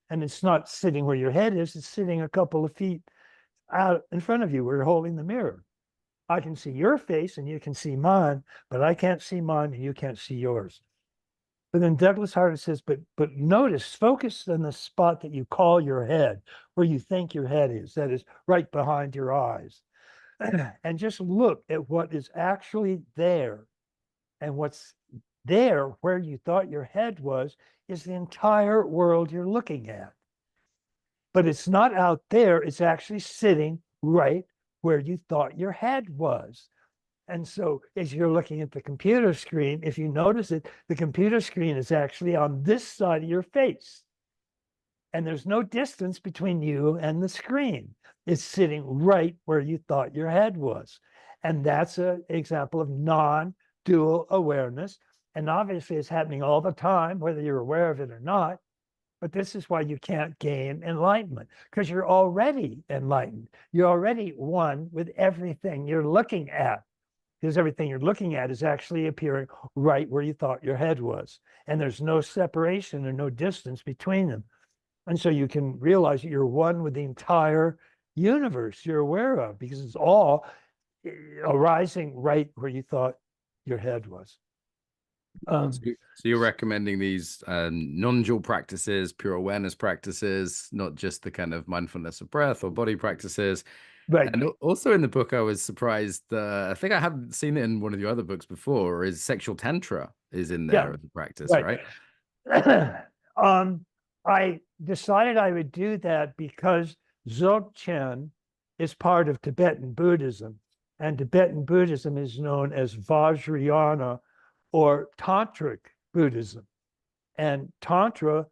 And it's not sitting where your head is, it's sitting a couple of feet out in front of you where you're holding the mirror. I can see your face and you can see mine, but I can't see mine and you can't see yours. But then Douglas Harding says, but notice, focus on the spot that you call your head, where you think your head is, that is right behind your eyes. And just look at what is actually there. And what's there, where you thought your head was, is the entire world you're looking at. But it's not out there, it's actually sitting right where you thought your head was. And so as you're looking at the computer screen, if you notice it, the computer screen is actually on this side of your face. And there's no distance between you and the screen. It's sitting right where you thought your head was. And that's an example of non-dual awareness. And obviously it's happening all the time, whether you're aware of it or not. But this is why you can't gain enlightenment, because you're already enlightened. You're already one with everything you're looking at, because everything you're looking at is actually appearing right where you thought your head was. And there's no separation or no distance between them. And so you can realize that you're one with the entire universe you're aware of, because it's all arising right where you thought your head was. So you're recommending these non-dual practices, pure awareness practices, not just the kind of mindfulness of breath or body practices. Right. And also in the book, I was surprised. I think I haven't seen it in one of your other books before. Is sexual tantra is in there as a practice, right? I decided I would do that because Dzogchen is part of Tibetan Buddhism, and Tibetan Buddhism is known as Vajrayana or Tantric Buddhism. And Tantra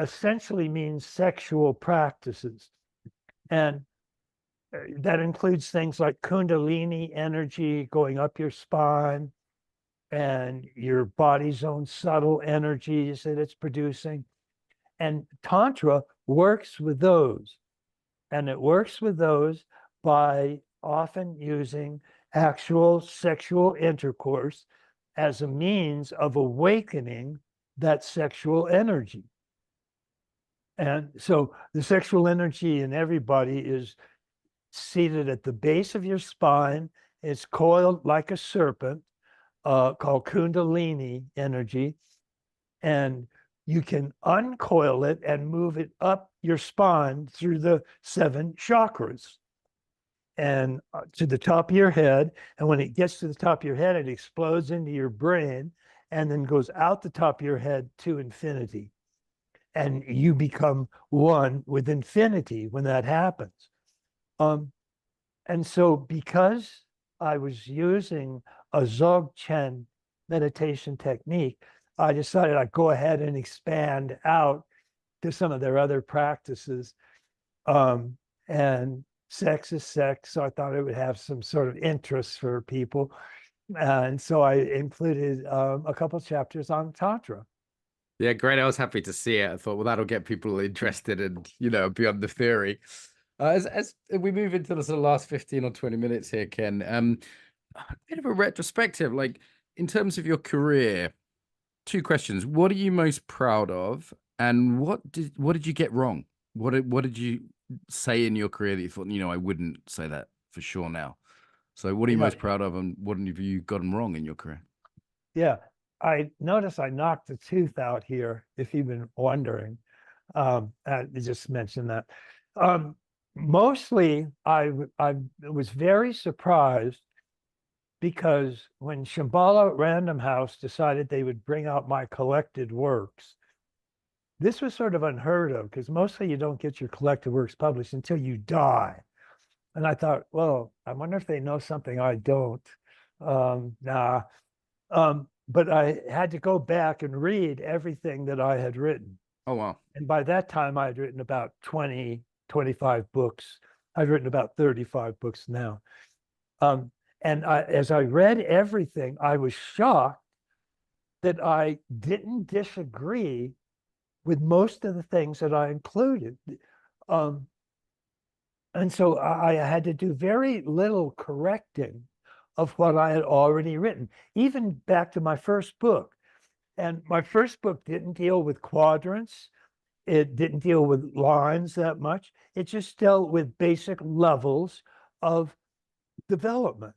essentially means sexual practices. And that includes things like Kundalini energy going up your spine and your body's own subtle energies that it's producing. And Tantra works with those. And it works with those by often using actual sexual intercourse as a means of awakening that sexual energy. And so the sexual energy in everybody is seated at the base of your spine. It's coiled like a serpent, called Kundalini energy. And you can uncoil it and move it up your spine through the 7 chakras and to the top of your head. And when it gets to the top of your head, it explodes into your brain and then goes out the top of your head to infinity. And you become one with infinity when that happens. And so because I was using a Dzogchen meditation technique, I decided I'd go ahead and expand out to some of their other practices. And sex is sex, so I thought it would have some sort of interest for people. And so I included a couple of chapters on Tantra. Yeah, great. I was happy to see it. I thought, well, that'll get people interested and, beyond the theory. As we move into the sort of last 15 or 20 minutes here, Ken, a bit of a retrospective, like in terms of your career, 2 questions. What are you most proud of? And what did you get wrong? What did you say in your career that you thought, I wouldn't say that for sure now? So what are you most proud of, and what have you gotten wrong in your career? Yeah, I noticed I knocked a tooth out here, if you've been wondering. I just mentioned that. Mostly, I was very surprised because when Shambhala Random House decided they would bring out my collected works, this was sort of unheard of, because mostly you don't get your collected works published until you die. And I thought, well, I wonder if they know something I don't. Nah. But I had to go back and read everything that I had written. Oh, wow. And by that time, I had written about 20, 25 books. I've written about 35 books now. And as I read everything, I was shocked that I didn't disagree with most of the things that I included. And so I had to do very little correcting of what I had already written, even back to my first book. And my first book didn't deal with quadrants. It didn't deal with lines that much. It just dealt with basic levels of development.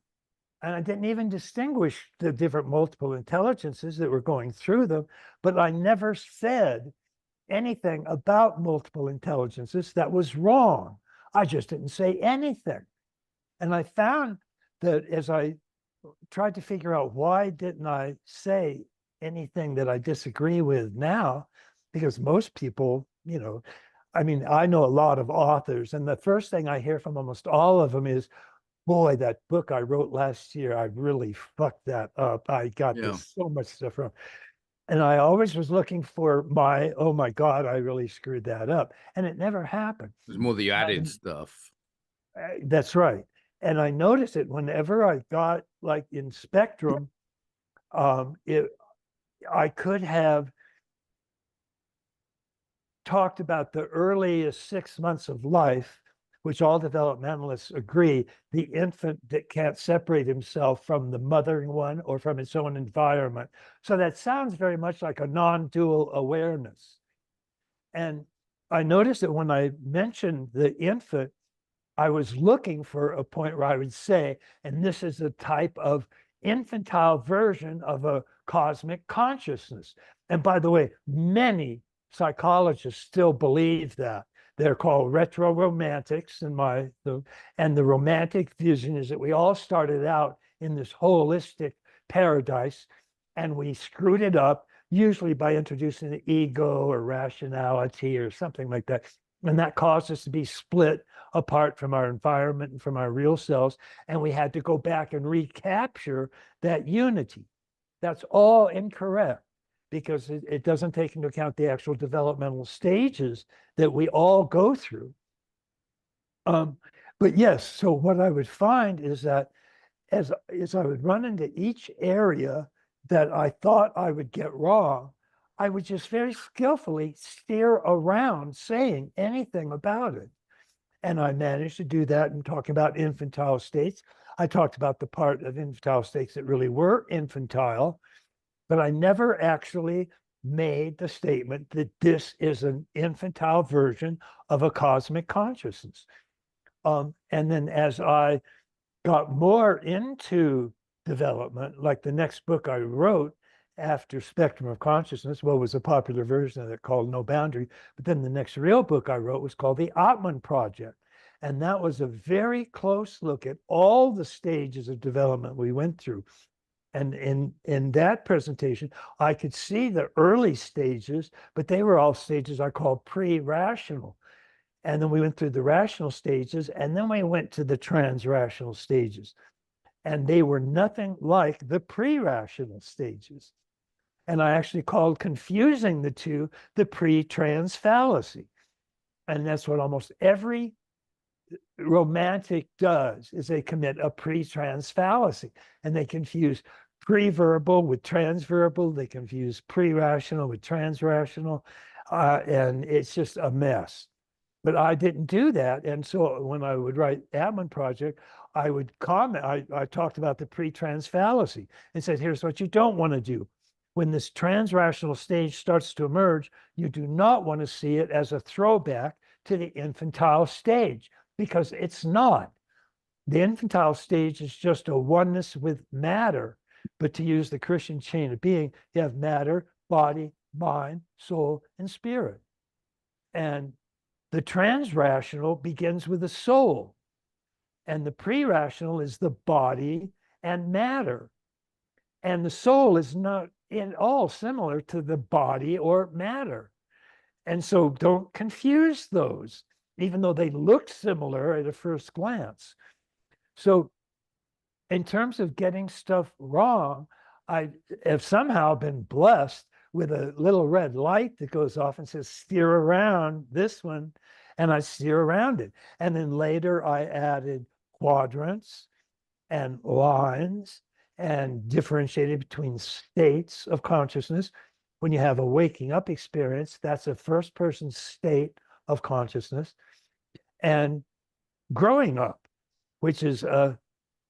And I didn't even distinguish the different multiple intelligences that were going through them, but I never said anything about multiple intelligences that was wrong. I just didn't say anything. And I found that as I tried to figure out why didn't I say anything that I disagree with now, because most people, I mean, I know a lot of authors, and the first thing I hear from almost all of them is, boy, that book I wrote last year, I really fucked that up. I got this so much stuff wrong. And I always was looking for oh my God, I really screwed that up. And it never happened. It was more the added stuff. That's right. And I noticed it whenever I got like in Spectrum, I could have talked about the earliest 6 months of life, which all developmentalists agree, the infant that can't separate himself from the mothering one or from its own environment. So that sounds very much like a non-dual awareness. And I noticed that when I mentioned the infant, I was looking for a point where I would say, and this is a type of infantile version of a cosmic consciousness. And by the way, many psychologists still believe that. They're called retro-romantics and the romantic vision is that we all started out in this holistic paradise and we screwed it up, usually by introducing the ego or rationality or something like that. And that caused us to be split apart from our environment and from our real selves. And we had to go back and recapture that unity. That's all incorrect because it doesn't take into account the actual developmental stages that we all go through. But yes, so what I would find is that as I would run into each area that I thought I would get wrong, I would just very skillfully steer around saying anything about it. And I managed to do that in talking about infantile states. I talked about the part of infantile states that really were infantile, but I never actually made the statement that this is an infantile version of a cosmic consciousness. And then as I got more into development, like the next book I wrote after Spectrum of Consciousness, well, was a popular version of it called No Boundary. But then the next real book I wrote was called The Atman Project. And that was a very close look at all the stages of development we went through. And in that presentation, I could see the early stages, but they were all stages I call pre-rational. And then we went through the rational stages, and then we went to the trans-rational stages. And they were nothing like the pre-rational stages. And I actually called confusing the two the pre-trans fallacy. And that's what almost every romantic does, is they commit a pre-trans fallacy. And they confuse pre-verbal with trans-verbal. They confuse pre-rational with trans-rational. And it's just a mess. But I didn't do that. And so when I would write Atman Project, I would comment, I talked about the pre-trans fallacy and said, here's what you don't want to do. When this trans-rational stage starts to emerge, you do not want to see it as a throwback to the infantile stage, because it's not. The infantile stage is just a oneness with matter. But to use the Christian chain of being, you have matter, body, mind, soul, and spirit. And the trans-rational begins with the soul. And the pre-rational is the body and matter. And the soul is not at all similar to the body or matter. And so don't confuse those, even though they look similar at a first glance. So in terms of getting stuff wrong, I have somehow been blessed with a little red light that goes off and says, steer around this one, and I steer around it. And then later I added quadrants and lines and differentiated between states of consciousness. When you have a waking up experience, that's a first person state of consciousness. And growing up, which is a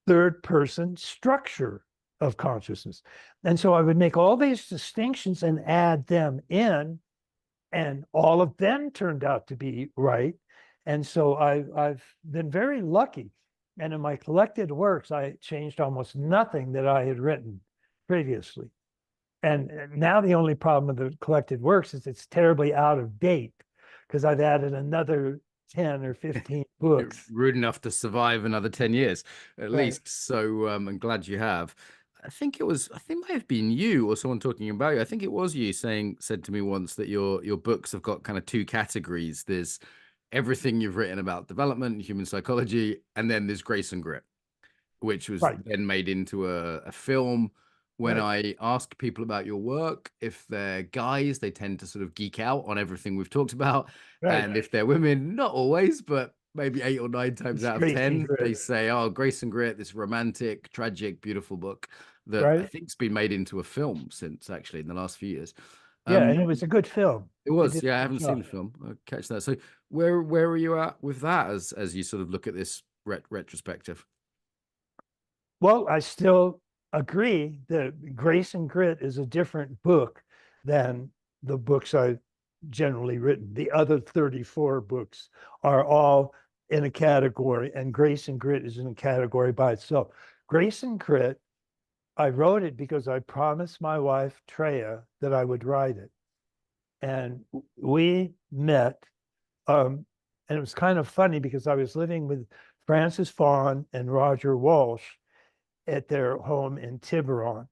third person structure of consciousness. And so I would make all these distinctions and add them in, and all of them turned out to be right. And so I've been very lucky. And in my collected works, I changed almost nothing that I had written previously. And now the only problem with the collected works is it's terribly out of date, because I've added another 10 or 15 books. Rude enough to survive another 10 years at least. So I'm glad you have. I think it may have been you or someone talking about you. I think it was you said to me once that your books have got kind of two categories. There's everything you've written about development, human psychology, and then there's Grace and Grit, which was then made into a film. When I ask people about your work, if they're guys, they tend to sort of geek out on everything we've talked about. And if they're women, not always, but maybe 8 or 9 times out of 10, they say, oh, Grace and Grit, this romantic, tragic, beautiful book that I think's been made into a film since, actually, in the last few years. Yeah, and it was a good film. It They was, did a yeah. I good haven't seen job. the film. I'll catch that. So where are you at with that as you sort of look at this retrospective? Well, I still agree that Grace and Grit is a different book than the books I've generally written. The other 34 books are all in a category, and Grace and Grit is in a category by itself. Grace and Grit, I wrote it because I promised my wife, Treya, that I would write it. And we met, and it was kind of funny because I was living with Francis Fawn and Roger Walsh at their home in Tiburon.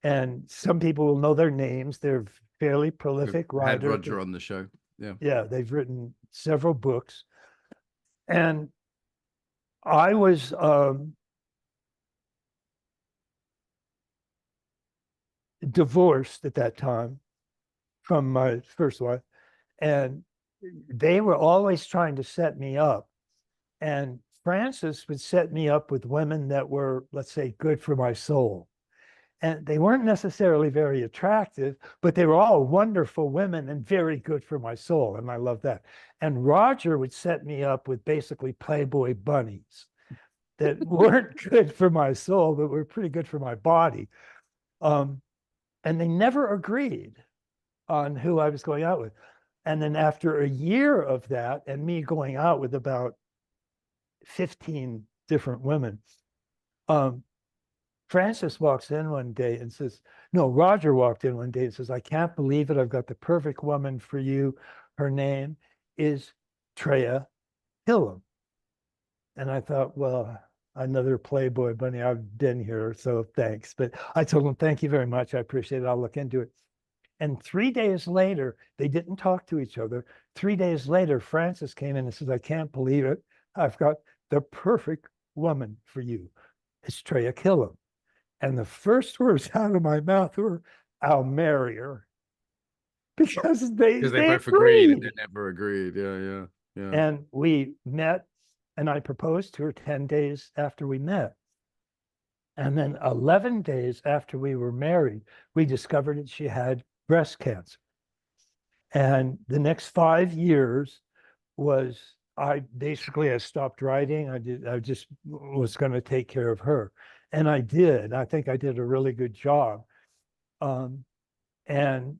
And some people will know their names. They're fairly prolific We had writers. Roger on the show. Yeah. Yeah, they've written several books. And I was divorced at that time from my first wife. And they were always trying to set me up. And Francis would set me up with women that were, let's say, good for my soul. And they weren't necessarily very attractive, but they were all wonderful women and very good for my soul. And I love that. And Roger would set me up with basically Playboy bunnies that weren't good for my soul, but were pretty good for my body. And they never agreed on who I was going out with. And then after a year of that, and me going out with about 15 different women, Francis walks in one day and says, no, Roger walked in one day and says, I can't believe it. I've got the perfect woman for you. Her name is Treya Hillam. And I thought, well, another Playboy bunny. I've been here, so thanks. But I told him, thank you very much. I appreciate it. I'll look into it. And 3 days later, they didn't talk to each other. 3 days later, Francis came in and says, I can't believe it. I've got the perfect woman for you. It's Treya Hillam. And the first words out of my mouth were, I'll marry her. Because they both agreed and they never agreed. Yeah. And we met, and I proposed to her 10 days after we met. And then 11 days after we were married, we discovered that she had breast cancer. And the next 5 years was, I stopped writing. I just was going to take care of her. And I did. I think I did a really good job. And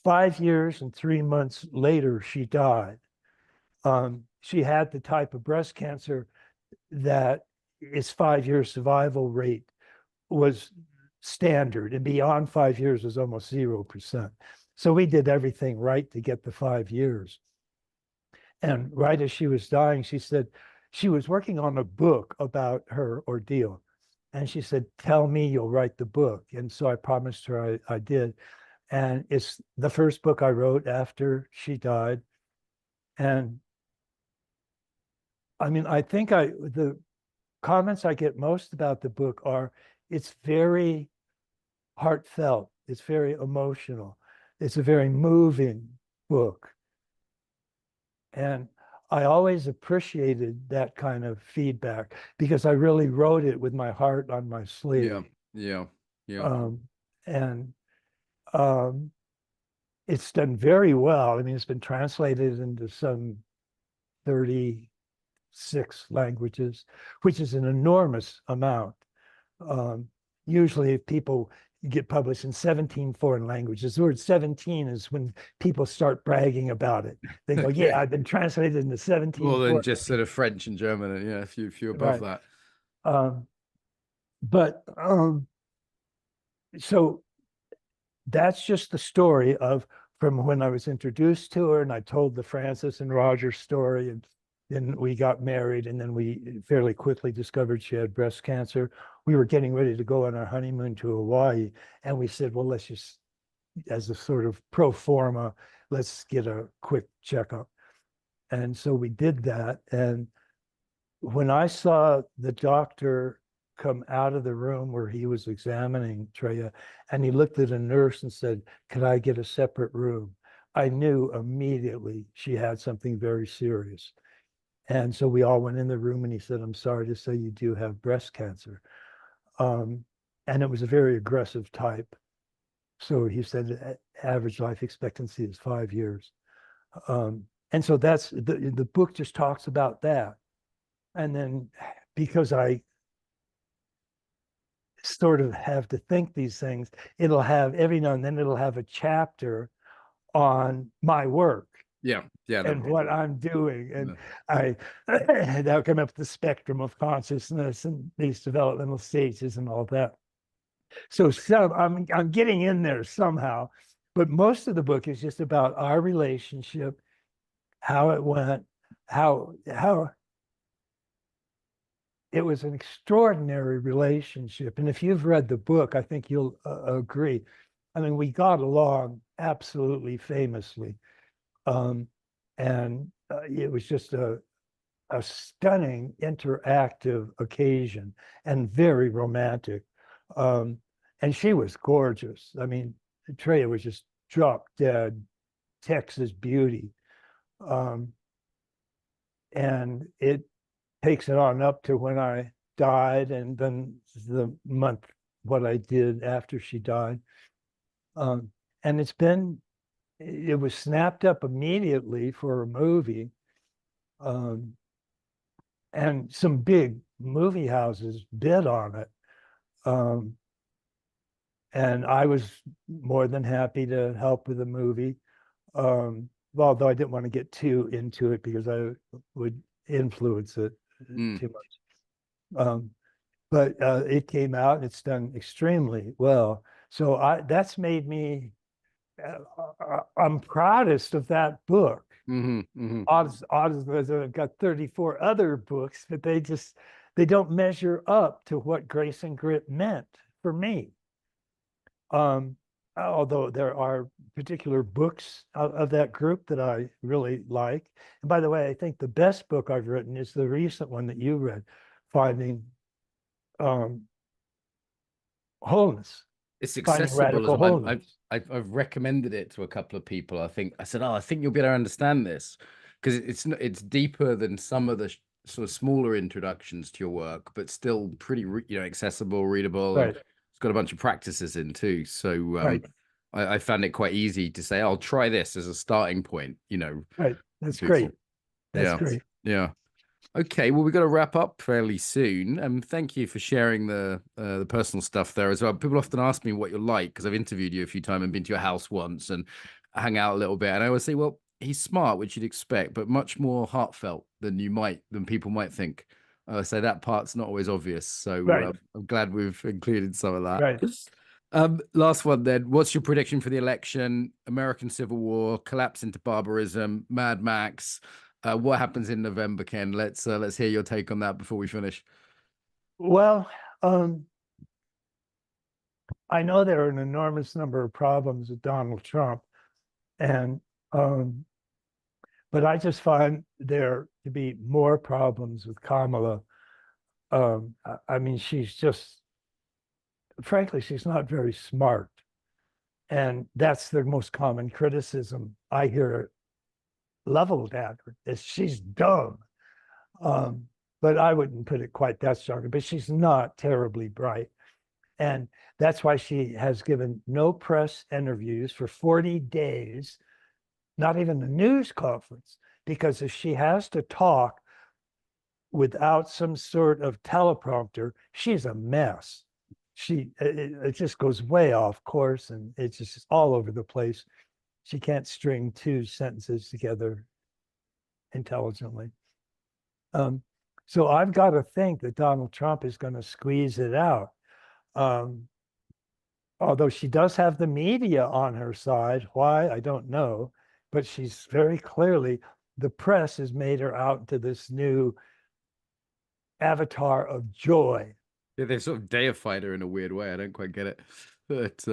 5 years and 3 months later, she died. She had the type of breast cancer that its 5-year survival rate was standard, and beyond 5 years was almost 0%. So we did everything right to get the 5 years. And right as she was dying, she said she was working on a book about her ordeal. And she said, tell me you'll write the book. And so I promised her I did. And it's the first book I wrote after she died. And I mean, I think the comments I get most about the book are, it's very heartfelt. It's very emotional. It's a very moving book. And I always appreciated that kind of feedback because I really wrote it with my heart on my sleeve. Yeah. And it's done very well. I mean, it's been translated into some 36 languages, which is an enormous amount. Usually people get published in 17 foreign languages. The word 17 is when people start bragging about it. They go, yeah, I've been translated into 17. More than just sort of French and German, and yeah, a few above that. So that's just the story of from when I was introduced to her, and I told the Francis and Roger story, and then we got married, and then we fairly quickly discovered she had breast cancer. We were getting ready to go on our honeymoon to Hawaii, and we said, well, let's just, as a sort of pro forma, let's get a quick checkup. And so we did that. And when I saw the doctor come out of the room where he was examining Treya, and he looked at a nurse and said, could I get a separate room? I knew immediately she had something very serious. And so we all went in the room, and he said, I'm sorry to say you do have breast cancer. And it was a very aggressive type. So he said average life expectancy is 5 years. And so that's the book just talks about that. And then because I sort of have to think these things, it'll have every now and then it'll have a chapter on my work Yeah. and what I'm doing. And that'll come up with the spectrum of consciousness and these developmental stages and all that. So I'm getting in there somehow, but most of the book is just about our relationship, how it went, how it was an extraordinary relationship. And if you've read the book, I think you'll agree. I mean, we got along absolutely famously. And it was just a stunning interactive occasion and very romantic. And she was gorgeous. I mean, Treya was just drop dead Texas beauty. And it takes it on up to when I died, and then the month what I did after she died. And it was snapped up immediately for a movie. And some big movie houses bid on it. And I was more than happy to help with the movie. Although I didn't want to get too into it because I would influence it too much. But it came out and it's done extremely well. So that's made me, I'm proudest of that book. Odd as I've got 34 other books, but they don't measure up to what Grace and Grit meant for me. Although there are particular books of that group that I really like. And by the way, I think the best book I've written is the recent one that you read, Finding Wholeness. It's Finding accessible as Radical well. Wholeness. I've recommended it to a couple of people. I said, oh, I think you'll be able to understand this, because it's deeper than some of the sort of smaller introductions to your work, but still pretty accessible, readable. Right. And it's got a bunch of practices in too. So Right. I found it quite easy to say, I'll try this as a starting point. Right. That's people. great. That's great. Yeah. Okay, well, we've got to wrap up fairly soon. Thank you for sharing the personal stuff there as well. People often ask me what you're like, because I've interviewed you a few times and been to your house once and hang out a little bit. And I always say, well, he's smart, which you'd expect, but much more heartfelt than people might think. So that part's not always obvious. So Right. I'm glad we've included some of that. Right. Last one then. What's your prediction for the election? American Civil War, collapse into barbarism, Mad Max. What happens in November, Ken? Let's hear your take on that before we finish. Well, I know there are an enormous number of problems with Donald Trump, and but I just find there to be more problems with Kamala. I mean, frankly, she's not very smart, and that's the most common criticism I hear leveled at her, is she's dumb. But I wouldn't put it quite that strongly, but she's not terribly bright. And that's why she has given no press interviews for 40 days, not even a news conference, because if she has to talk without some sort of teleprompter, she's a mess. It just goes way off course, and it's just all over the place. She can't string two sentences together intelligently. So I've got to think that Donald Trump is going to squeeze it out. Although she does have the media on her side. Why? I don't know. But she's very clearly, the press has made her out into this new avatar of joy. Yeah, they've sort of deified her in a weird way. I don't quite get it. But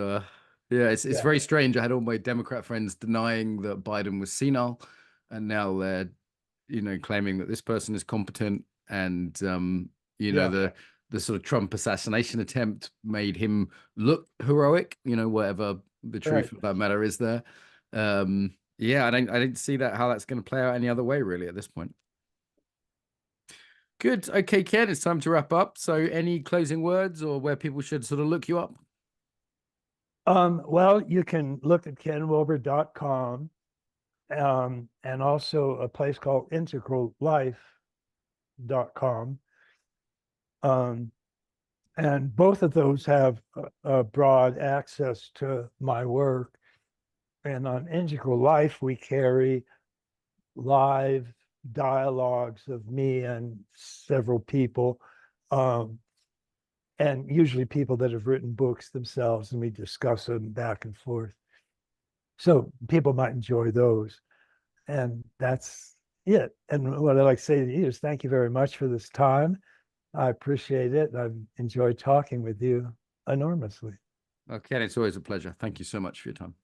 yeah, it's very strange. I had all my Democrat friends denying that Biden was senile, and now they're claiming that this person is competent, and the sort of Trump assassination attempt made him look heroic, whatever the truth of that matter is there. Yeah, I don't see how that's going to play out any other way really at this point. Good. Okay, Ken, it's time to wrap up. So any closing words or where people should sort of look you up? Well, you can look at kenwilber.com, and also a place called integrallife.com. And both of those have a broad access to my work. And on Integral Life, we carry live dialogues of me and several people, and usually people that have written books themselves, and we discuss them back and forth. So people might enjoy those. And that's it. And what I'd like to say to you is thank you very much for this time. I appreciate it. I've enjoyed talking with you enormously. Okay, it's always a pleasure. Thank you so much for your time.